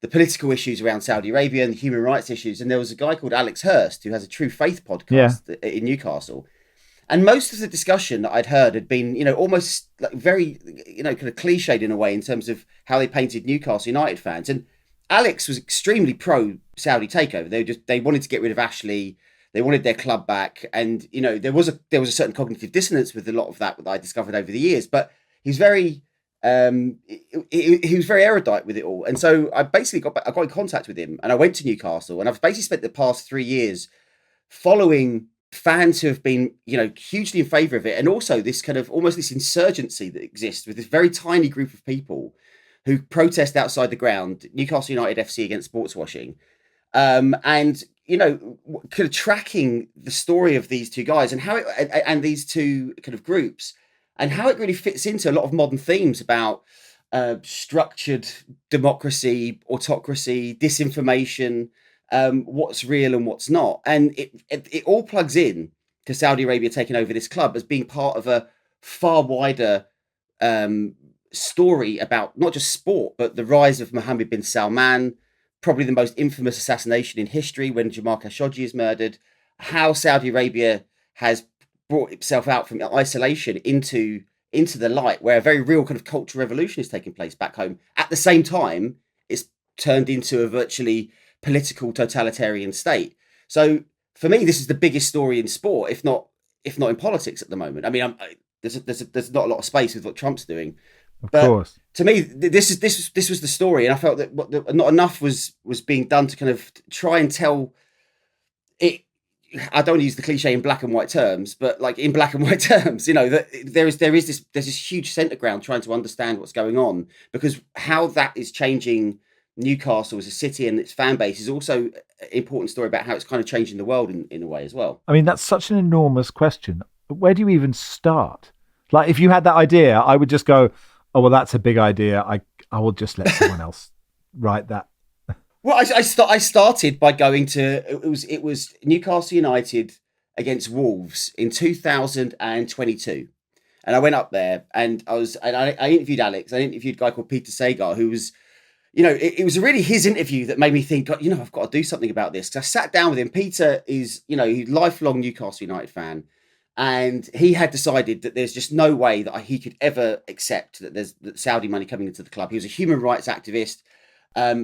the political issues around Saudi Arabia and the human rights issues. And there was a guy called Alex Hurst who has a True Faith podcast in Newcastle. And most of the discussion that I'd heard had been, almost like very, kind of cliched in a way in terms of how they painted Newcastle United fans. And Alex was extremely pro Saudi takeover. They wanted to get rid of Ashley. They wanted their club back, and there was a certain cognitive dissonance with a lot of that I discovered over the years. But he's very he was very erudite with it all, and so I basically got in contact with him, and I went to Newcastle, and I've basically spent the past 3 years following fans who have been hugely in favour of it, and also this kind of almost this insurgency that exists with this very tiny group of people who protest outside the ground, Newcastle United FC against sports washing. And kind of tracking the story of these two guys and how and these two kind of groups and how it really fits into a lot of modern themes about structured democracy, autocracy, disinformation, what's real and what's not. And it all plugs in to Saudi Arabia taking over this club as being part of a far wider story about not just sport, but the rise of Mohammed bin Salman, probably the most infamous assassination in history when Jamal Khashoggi is murdered, how Saudi Arabia has brought itself out from isolation into the light, where a very real kind of cultural revolution is taking place back home. At the same time, it's turned into a virtually political totalitarian state. So for me, this is the biggest story in sport, if not in politics at the moment. I mean, there's not a lot of space with what Trump's doing. Of course. To me, this was the story, and I felt that not enough was being done to kind of try and tell it. I don't use the cliche in black and white terms, but like in black and white terms, that there's this huge centre ground trying to understand what's going on, because how that is changing Newcastle as a city and its fan base is also an important story about how it's kind of changing the world in a way as well. I mean, that's such an enormous question. Where do you even start? Like, if you had that idea, I would just go, oh, well, that's a big idea. I will just let someone else write that. Well, I started by going to it was Newcastle United against Wolves in 2022, and I went up there and I interviewed Alex. I interviewed a guy called Peter Sagar, who was, it was really his interview that made me think, I've got to do something about this. Because I sat down with him. Peter is, he's a lifelong Newcastle United fan. And he had decided that there's just no way that he could ever accept that there's Saudi money coming into the club. He was a human rights activist.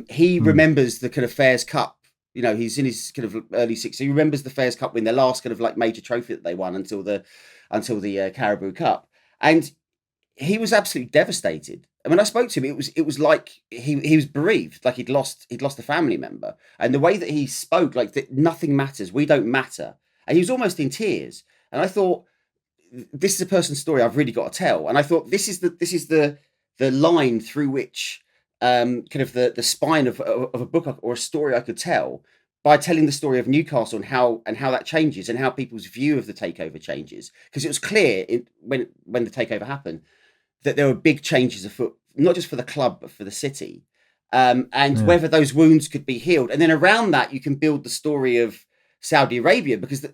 He remembers the kind of Fairs Cup. He's in his kind of early 60s. He remembers the Fairs Cup win, their last kind of like major trophy that they won until the Caribou Cup. And he was absolutely devastated. And when I spoke to him, it was like he was bereaved, like he'd lost a family member. And the way that he spoke, like that nothing matters, we don't matter. And he was almost in tears. And I thought, this is a person's story I've really got to tell. And I thought, this is the line through which kind of the spine of a book or a story I could tell, by telling the story of Newcastle and how that changes and how people's view of the takeover changes. Because it was clear when the takeover happened that there were big changes afoot, not just for the club but for the city, and whether those wounds could be healed. And then around that, you can build the story of Saudi Arabia, because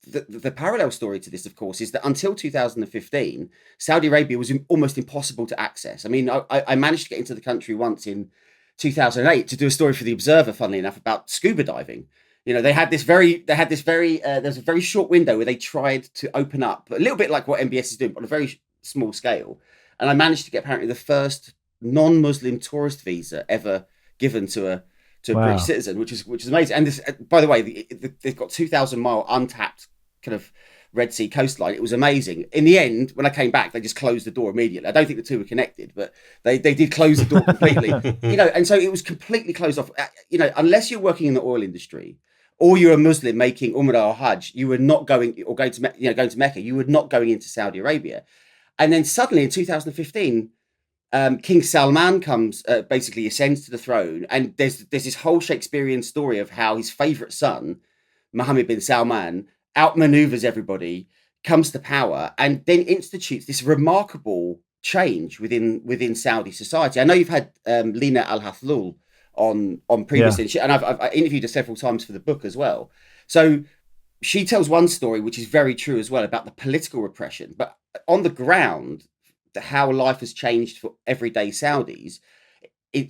the parallel story to this, of course, is that until 2015, Saudi Arabia was almost impossible to access. I mean, I managed to get into the country once in 2008 to do a story for the Observer, funnily enough, about scuba diving. There was a very short window where they tried to open up, a little bit like what MBS is doing, but on a very small scale. And I managed to get apparently the first non-Muslim tourist visa ever given to a British citizen, which is amazing. And this, by the way, they've got 2,000-mile untapped kind of Red Sea coastline. It was amazing. In the end, when I came back, they just closed the door immediately. I don't think the two were connected, but they did close the door completely. And so it was completely closed off. Unless you're working in the oil industry or you're a Muslim making Umrah or Hajj, you were not going to Mecca. You were not going into Saudi Arabia. And then suddenly in 2015, King Salman comes, basically ascends to the throne, and there's this whole Shakespearean story of how his favourite son, Mohammed bin Salman, outmaneuvers everybody, comes to power, and then institutes this remarkable change within Saudi society. I know you've had Lina Al-Hathlul on previously, and I've interviewed her several times for the book as well. So she tells one story which is very true as well about the political repression, but on the ground, how life has changed for everyday Saudis.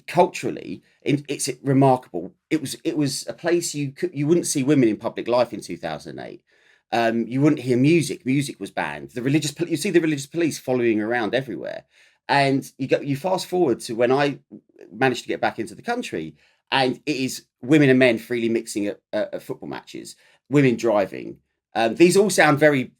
Culturally, it's remarkable. It was a place you wouldn't see women in public life in 2008. You wouldn't hear music. Music was banned. You see the religious police following around everywhere. And you fast forward to when I managed to get back into the country, and it is women and men freely mixing at football matches, women driving. These all sound very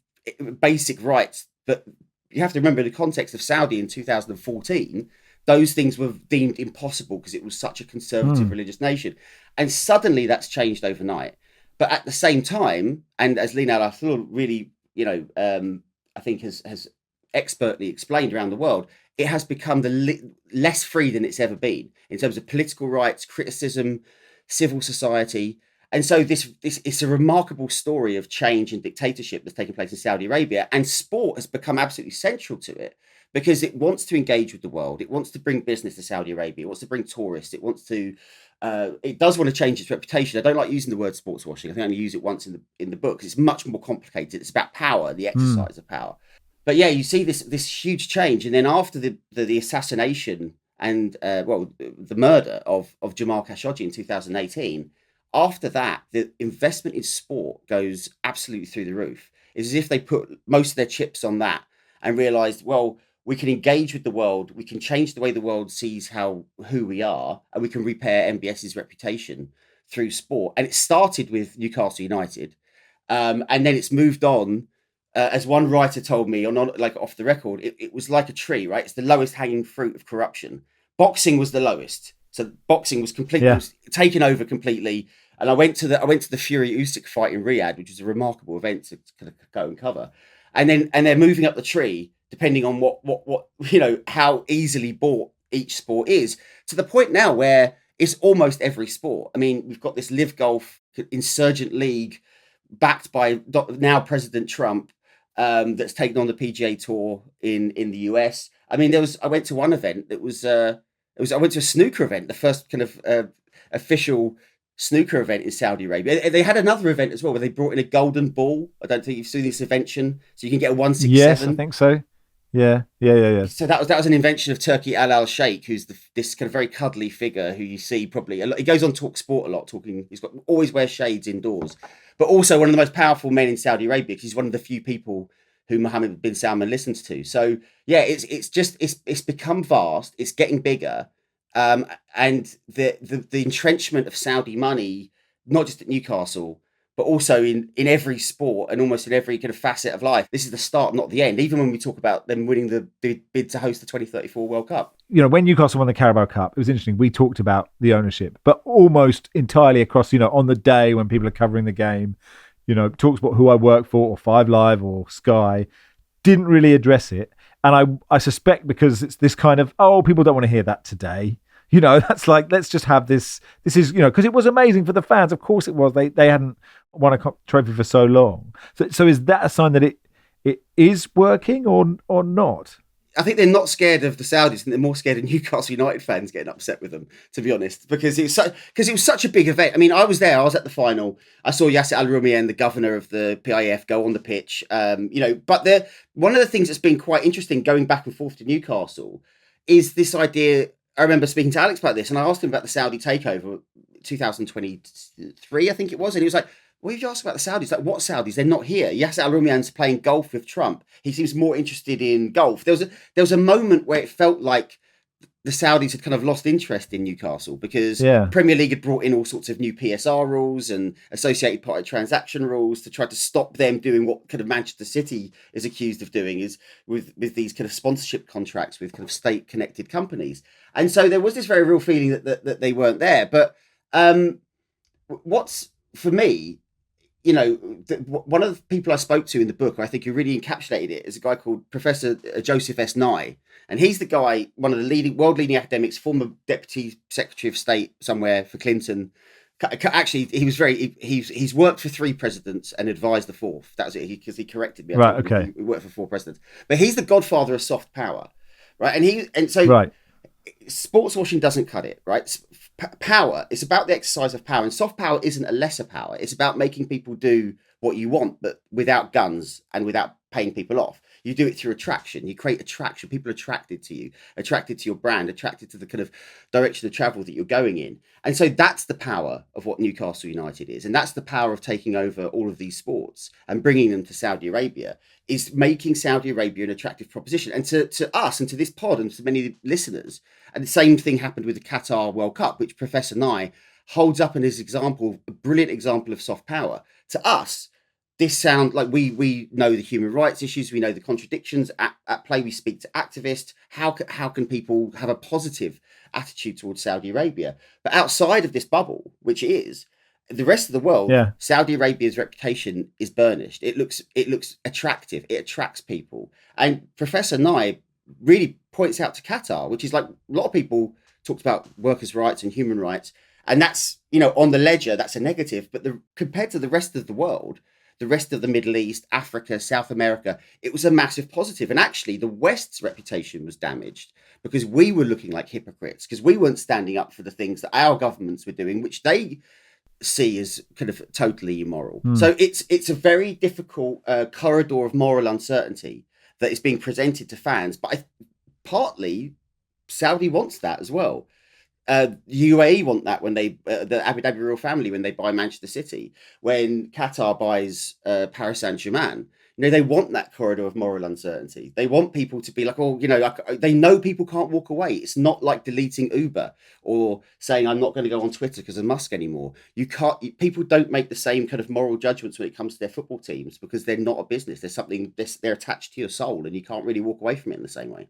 basic rights, but you have to remember the context of Saudi in 2014, those things were deemed impossible because it was such a conservative religious nation. And suddenly that's changed overnight. But at the same time, and as Lina Al-Athul really, I think has expertly explained around the world, it has become less free than it's ever been in terms of political rights, criticism, civil society. And so this it's a remarkable story of change and dictatorship that's taking place in Saudi Arabia, and sport has become absolutely central to it because it wants to engage with the world. It wants to bring business to Saudi Arabia. It wants to bring tourists. It wants to. It does want to change its reputation. I don't like using the word sports washing. I think I only use it once in the book. It's much more complicated. It's about power, the exercise of power. But yeah, you see this huge change, and then after the assassination and the murder of Jamal Khashoggi in 2018. After that, the investment in sport goes absolutely through the roof. It's as if they put most of their chips on that and realized, well, we can engage with the world, we can change the way the world sees who we are, and we can repair MBS's reputation through sport. And it started with Newcastle United, and then it's moved on. As one writer told me, off the record, it was like a tree, right? It's the lowest hanging fruit of corruption. Boxing was the lowest. So boxing was completely was taken over completely, and I went to the Fury Usyk fight in Riyadh, which was a remarkable event to kind of go and cover. And they're moving up the tree depending on what how easily bought each sport is, to the point now where it's almost every sport. I mean, we've got this Live Golf Insurgent League backed by now President Trump that's taken on the PGA Tour in the US. I mean, I went to one event that was. I went to a snooker event, the first kind of official snooker event in Saudi Arabia. They had another event as well where they brought in a golden ball. I don't think you've seen this invention, so you can get a 167. Yes, I think so. Yeah. So that was an invention of Turki Al Sheikh, who's this kind of very cuddly figure who you see probably. He goes on Talk Sport a lot, talking. He's always wears shades indoors, but also one of the most powerful men in Saudi Arabia because he's one of the few people who Mohammed bin Salman listens to. So yeah, it's become vast. It's getting bigger, and the entrenchment of Saudi money, not just at Newcastle, but also in every sport and almost in every kind of facet of life. This is the start, not the end. Even when we talk about them winning the bid to host the 2034 World Cup. When Newcastle won the Carabao Cup, it was interesting. We talked about the ownership, but almost entirely across, on the day when people are covering the game, TalkSport, who I work for, or 5 Live or Sky, didn't really address it. And I suspect because it's this kind of, people don't want to hear that today. That's like, let's just have this. This is, because it was amazing for the fans. Of course it was. They hadn't won a trophy for so long. So is that a sign that it is working or not? I think they're not scared of the Saudis, and they're more scared of Newcastle United fans getting upset with them, to be honest, because it was such a big event. I mean, I was there. I was at the final. I saw Yasser Al-Rumayyan, the governor of the PIF, go on the pitch. But one of the things that's been quite interesting going back and forth to Newcastle is this idea. I remember speaking to Alex about this, and I asked him about the Saudi takeover, 2023, I think it was, and he was like, "What did you ask about the Saudis? Like, what Saudis? They're not here. Yasser Al-Rumayyan's playing golf with Trump. He seems more interested in golf." There was a moment where it felt like the Saudis had kind of lost interest in Newcastle because Premier League had brought in all sorts of new PSR rules and associated party transaction rules to try to stop them doing what kind of Manchester City is accused of doing, is with these kind of sponsorship contracts with kind of state-connected companies. And so there was this very real feeling that they weren't there. But what's, for me, one of the people I spoke to in the book, I think who really encapsulated it, is a guy called Professor Joseph S. Nye. And he's the guy, one of the world-leading academics, former Deputy Secretary of State somewhere for Clinton. Actually, he's worked for 3 presidents and advised the 4th. That was it, because he corrected me. Right, okay. He worked for 4 presidents. But he's the godfather of soft power, right? Right. Sports washing doesn't cut it, right? Power, it's about the exercise of power, and soft power isn't a lesser power. It's about making people do what you want, but without guns and without paying people off. You do it through attraction. You create attraction. People are attracted to you, attracted to your brand, attracted to the kind of direction of travel that you're going in. And so that's the power of what Newcastle United is. And that's the power of taking over all of these sports and bringing them to Saudi Arabia, is making Saudi Arabia an attractive proposition. And to us and to this pod and to many listeners, and the same thing happened with the Qatar World Cup, which Professor Nye holds up in his example, a brilliant example of soft power. To us, this sounds like we know the human rights issues, we know the contradictions at play, we speak to activists. How can people have a positive attitude towards Saudi Arabia? But outside of this bubble, which it is, the rest of the world, Saudi Arabia's reputation is burnished. It looks attractive. It attracts people. And Professor Nye really points out to Qatar, which is like a lot of people talked about workers' rights and human rights. And that's, on the ledger, that's a negative. But compared to the rest of the world, the rest of the Middle East, Africa, South America, it was a massive positive. And actually, the West's reputation was damaged because we were looking like hypocrites, because we weren't standing up for the things that our governments were doing, which they see as kind of totally immoral. So it's a very difficult corridor of moral uncertainty that is being presented to fans. But partly, Saudi wants that as well. UAE want that when they the Abu Dhabi royal family, when they buy Manchester City, when Qatar buys Paris Saint-Germain, they want that corridor of moral uncertainty. They want people to be like, they know people can't walk away. It's not like deleting Uber or saying I'm not going to go on Twitter because of Musk anymore. People don't make the same kind of moral judgments when it comes to their football teams, because they're not a business. There's something, they're attached to your soul, and you can't really walk away from it in the same way.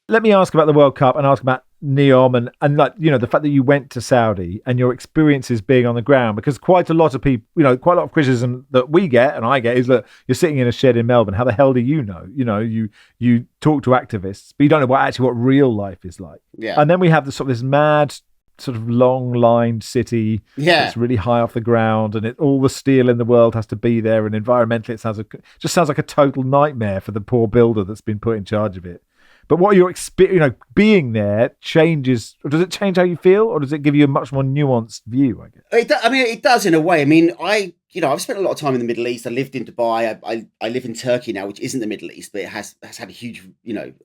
Let me ask about the World Cup and ask about NEOM and the fact that you went to Saudi and your experiences being on the ground, because quite a lot of people, quite a lot of criticism that we get and I get is that you're sitting in a shed in Melbourne. How the hell do you know? You talk to activists, but you don't know what real life is like. Yeah. And then we have this mad sort of long-lined city that's really high off the ground, and all the steel in the world has to be there, and environmentally it just sounds like a total nightmare for the poor builder that's been put in charge of it. But what your experience, being there changes, or does it change how you feel, or does it give you a much more nuanced view, I guess? It does in a way. I've spent a lot of time in the Middle East. I lived in Dubai. I live in Turkey now, which isn't the Middle East, but it has had a huge,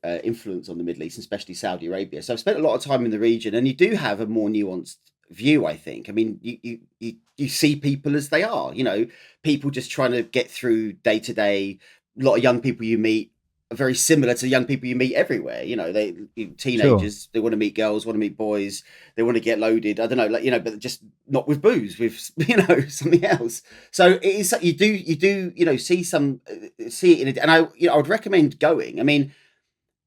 influence on the Middle East, especially Saudi Arabia. So I've spent a lot of time in the region, and you do have a more nuanced view, I think. You see people as they are, people just trying to get through day to day. A lot of young people you meet are very similar to young people you meet everywhere. Teenagers, Sure. They want to meet girls, want to meet boys, they want to get loaded. I don't know, but just not with booze, with something else. So it is, you do see it in it, and I would recommend going.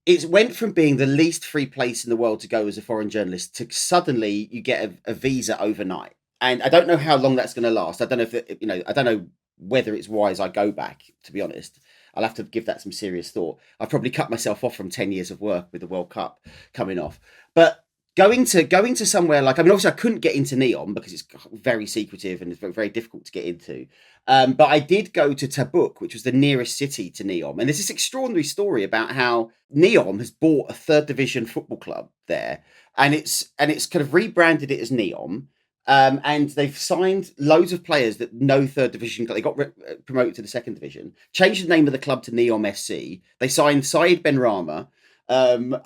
It went from being the least free place in the world to go as a foreign journalist to suddenly you get a visa overnight, and I don't know how long that's going to last. I don't know I don't know whether it's wise I go back, to be honest. I'll have to give that some serious thought. I've probably cut myself off from 10 years of work with the World Cup coming off. But going to somewhere like, obviously I couldn't get into NEOM because it's very secretive and it's very, very difficult to get into. But I did go to Tabuk, which was the nearest city to NEOM. And there's this extraordinary story about how NEOM has bought a third division football club there. And it's kind of rebranded it as NEOM. And they've signed loads of players that no third division. They got promoted to the second division. Changed the name of the club to NEOM SC. They signed Saeed Benrahma, Ahmed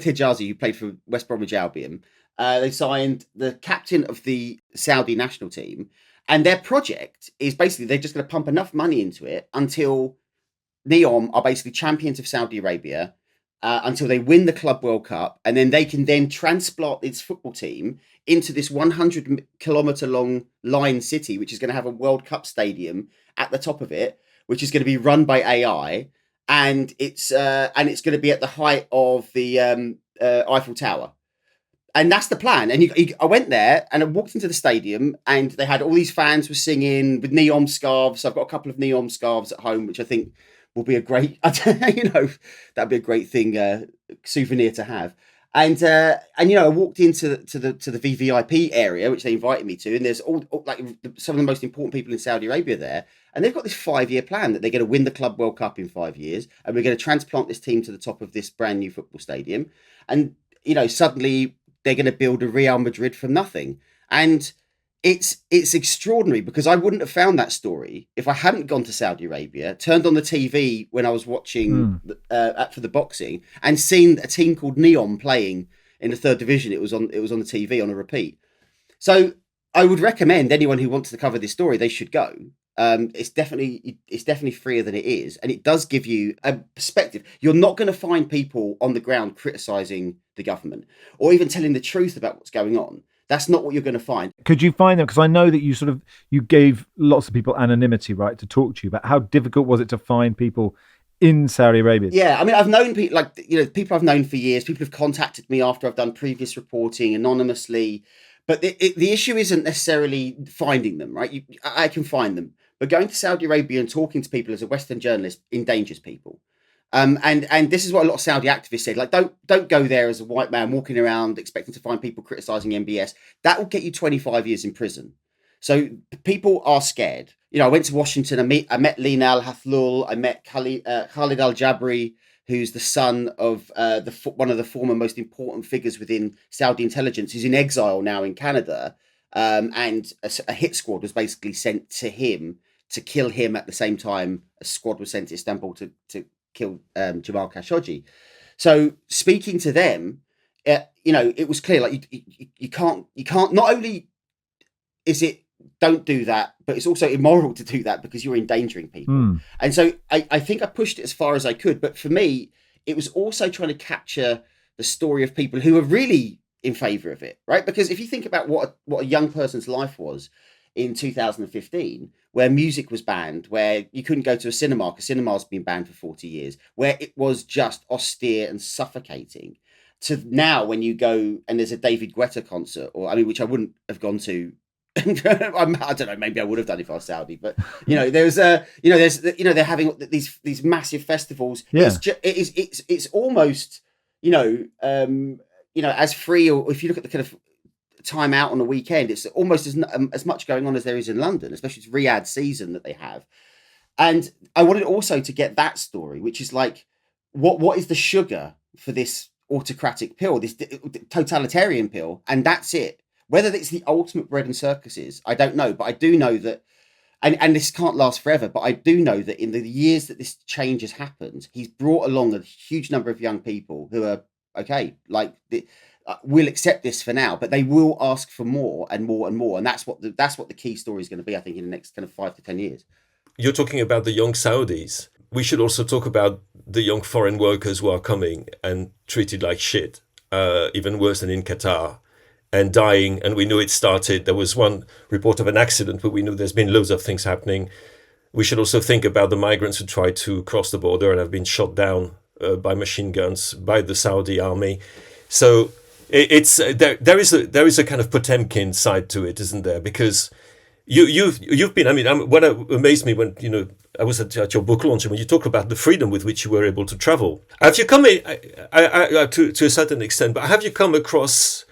Hijazi, who played for West Bromwich Albion. They signed the captain of the Saudi national team, and their project is basically they're just going to pump enough money into it until NEOM are basically champions of Saudi Arabia. Until they win the Club World Cup, and then they can then transplant its football team into this 100-kilometre long line city, which is going to have a World Cup stadium at the top of it, which is going to be run by AI, and it's going to be at the height of the Eiffel Tower. And that's the plan. And I went there and I walked into the stadium, and they had all these fans were singing with NEOM scarves. I've got a couple of NEOM scarves at home, which I think will be a great, that'd be a great thing, souvenir to have. And I walked into the VVIP area, which they invited me to, and there's all like some of the most important people in Saudi Arabia there, and they've got this 5-year plan that they're going to win the Club World Cup in 5 years, and we're going to transplant this team to the top of this brand new football stadium, and suddenly they're going to build a Real Madrid from nothing, and it's extraordinary, because I wouldn't have found that story if I hadn't gone to Saudi Arabia, turned on the TV when I was watching for the boxing, and seen a team called NEOM playing in the third division. It was on the TV on a repeat. So I would recommend anyone who wants to cover this story, they should go. It's definitely freer than it is, and it does give you a perspective. You're not going to find people on the ground criticising the government or even telling the truth about what's going on. That's not what you're going to find. Could you find them? Because I know that you gave lots of people anonymity, right, to talk to you. But how difficult was it to find people in Saudi Arabia? Yeah, I've known people, people I've known for years. People have contacted me after I've done previous reporting anonymously. But the issue isn't necessarily finding them, right? I can find them. But going to Saudi Arabia and talking to people as a Western journalist endangers people. And this is what a lot of Saudi activists said. Like, don't go there as a white man walking around expecting to find people criticizing MBS. That will get you 25 years in prison. So people are scared. You know, I went to Washington. I met Lina Al Hathlul. I met Khalid Al Jabri, who's the son of one of the former most important figures within Saudi intelligence, who's in exile now in Canada. And a hit squad was basically sent to him to kill him at the same time a squad was sent to Istanbul to kill Jamal Khashoggi. So speaking to them, you know, it was clear, like you can't. Not only is it don't do that, but it's also immoral to do that because you're endangering people. And so I think I pushed it as far as I could. But for me, it was also trying to capture the story of people who are really in favour of it, right? Because if you think about what a young person's life was in 2015, where music was banned, where you couldn't go to a cinema because cinema's been banned for 40 years, where it was just austere and suffocating, to now when you go and there's a David Guetta concert, or I mean, which I wouldn't have gone to. I don't know. Maybe I would have done if I was Saudi, but you know, they're having these massive festivals. Yeah. It's almost as free, or if you look at the kind of time out on a weekend, it's almost as much going on as there is in London, especially it's Riyadh season that they have. And I wanted also to get that story, which is like, what is the sugar for this autocratic pill, this totalitarian pill, and that's it. Whether it's the ultimate bread and circuses, I don't know, but I do know that, and this can't last forever, but I do know that in the years that this change has happened, he's brought along a huge number of young people who are, okay, like, we'll accept this for now, but they will ask for more and more and more. And that's what the key story is going to be, I think, in the next kind of 5 to 10 years. You're talking about the young Saudis. We should also talk about the young foreign workers who are coming and treated like shit, even worse than in Qatar, and dying. And we know it started. There was one report of an accident, but we know there's been loads of things happening. We should also think about the migrants who tried to cross the border and have been shot down by machine guns by the Saudi army. So it's there is a kind of Potemkin side to it, isn't there? Because you've been. I mean, what amazed me when I was at your book launch, and when you talk about the freedom with which you were able to travel. Have you come to a certain extent? But have you come across,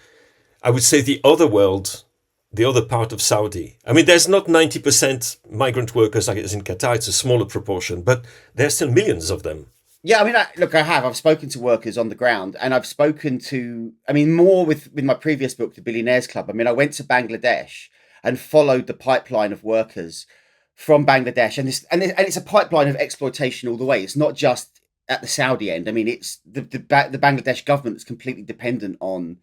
I would say, the other world, the other part of Saudi? I mean, there's not 90% migrant workers like it is in Qatar. It's a smaller proportion, but there's still millions of them. Yeah, I mean, I've spoken to workers on the ground, and I've spoken to, I mean, more with my previous book, The Billionaires Club. I mean, I went to Bangladesh and followed the pipeline of workers from Bangladesh, and it's a pipeline of exploitation all the way. It's not just at the Saudi end. I mean, it's the Bangladesh government is completely dependent on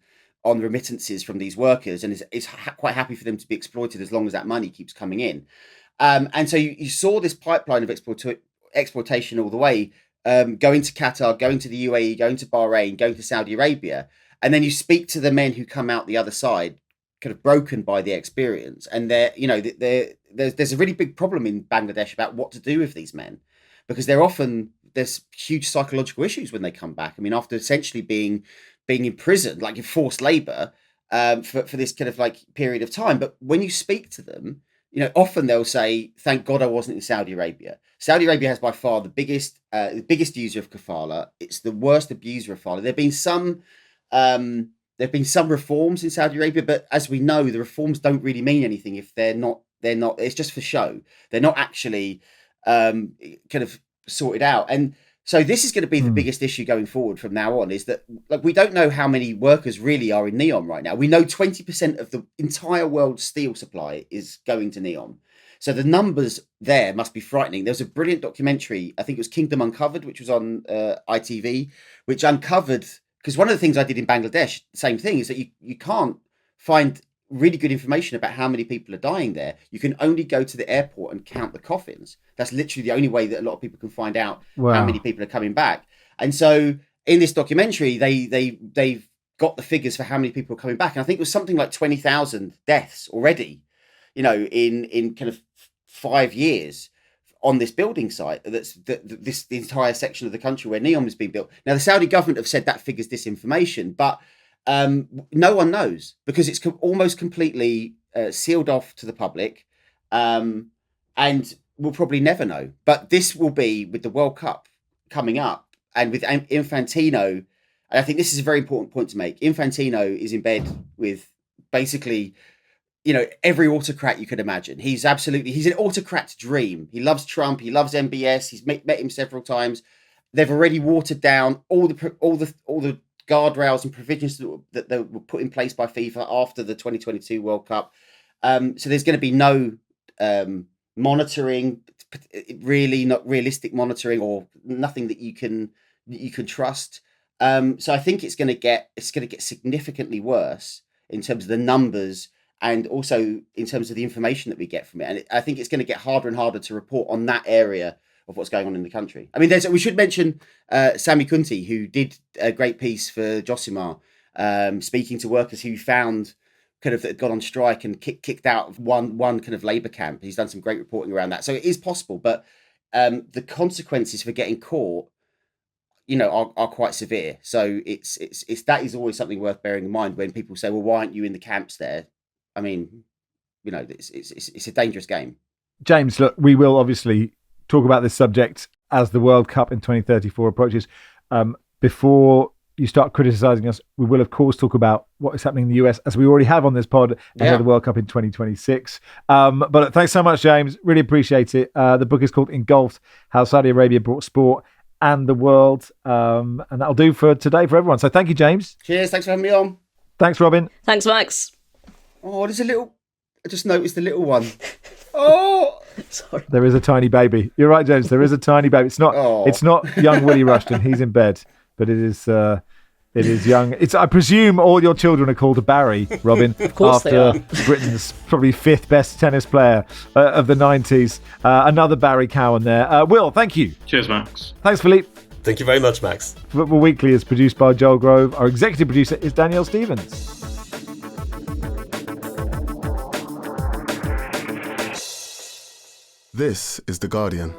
remittances from these workers, and is quite happy for them to be exploited as long as that money keeps coming in. And so you saw this pipeline of exploitation all the way. Going to Qatar, going to the UAE, going to Bahrain, going to Saudi Arabia, and then you speak to the men who come out the other side, kind of broken by the experience, and there's a really big problem in Bangladesh about what to do with these men, because there's huge psychological issues when they come back. I mean, after essentially being imprisoned, like in forced labour, for this kind of like period of time. But when you speak to them, often they'll say, "Thank God I wasn't in Saudi Arabia." Saudi Arabia has by far the biggest user of kafala. It's the worst abuser of kafala. There've been some reforms in Saudi Arabia, but as we know, the reforms don't really mean anything if they're not. It's just for show. They're not actually kind of sorted out. And so this is going to be the biggest issue going forward from now on, is that, like, we don't know how many workers really are in NEOM right now. We know 20% of the entire world's steel supply is going to NEOM. So the numbers there must be frightening. There was a brilliant documentary, I think it was Kingdom Uncovered, which was on ITV, which uncovered, because one of the things I did in Bangladesh, the same thing, is that you can't find really good information about how many people are dying there. You can only go to the airport and count the coffins. That's literally the only way that a lot of people can find out how many people are coming back. And so in this documentary, they've got the figures for how many people are coming back. And I think it was something like 20,000 deaths already, in kind of 5 years on this building site. That's the entire section of the country where NEOM has been built. Now, the Saudi government have said that figure's disinformation, but no one knows, because it's almost completely sealed off to the public, and we'll probably never know. But this will be, with the World Cup coming up, and with Infantino, and I think this is a very important point to make. Infantino is in bed with basically, every autocrat you could imagine. He's an autocrat's dream. He loves Trump. He loves MBS. He's met him several times. They've already watered down all the guardrails and provisions that they were put in place by FIFA after the 2022 World Cup. So there's going to be no monitoring, really not realistic monitoring, or nothing that you can trust. So I think it's going to get significantly worse in terms of the numbers, and also in terms of the information that we get from it. And I think it's going to get harder and harder to report on that area of what's going on in the country. I mean, we should mention Sami Kunti, who did a great piece for Josimar, speaking to workers who found kind of that had gone on strike and kicked out of one kind of labour camp. He's done some great reporting around that. So it is possible, but the consequences for getting caught, are quite severe. So it's that is always something worth bearing in mind when people say, well, why aren't you in the camps there? I mean, it's a dangerous game. James, look, we will obviously talk about this subject as the World Cup in 2034 approaches. Before you start criticising us, we will, of course, talk about what is happening in the US, as we already have on this pod, ahead of the World Cup in 2026. But thanks so much, James. Really appreciate it. The book is called Engulfed, How Saudi Arabia Brought Sport and the World. And that'll do for today for everyone. So thank you, James. Cheers. Thanks for having me on. Thanks, Robyn. Thanks, Max. Oh, I just noticed the little one. Oh, sorry. There is a tiny baby. You're right, James. There is a tiny baby. It's not young Willie Rushden. He's in bed, but it is young. I presume all your children are called Barry, Robyn. Of course they are. Britain's probably fifth best tennis player of the 90s. Another Barry Cowen there. Will, thank you. Cheers, Max. Thanks, Philippe. Thank you very much, Max. Football Weekly is produced by Joel Grove. Our executive producer is Danielle Stevens. This is The Guardian.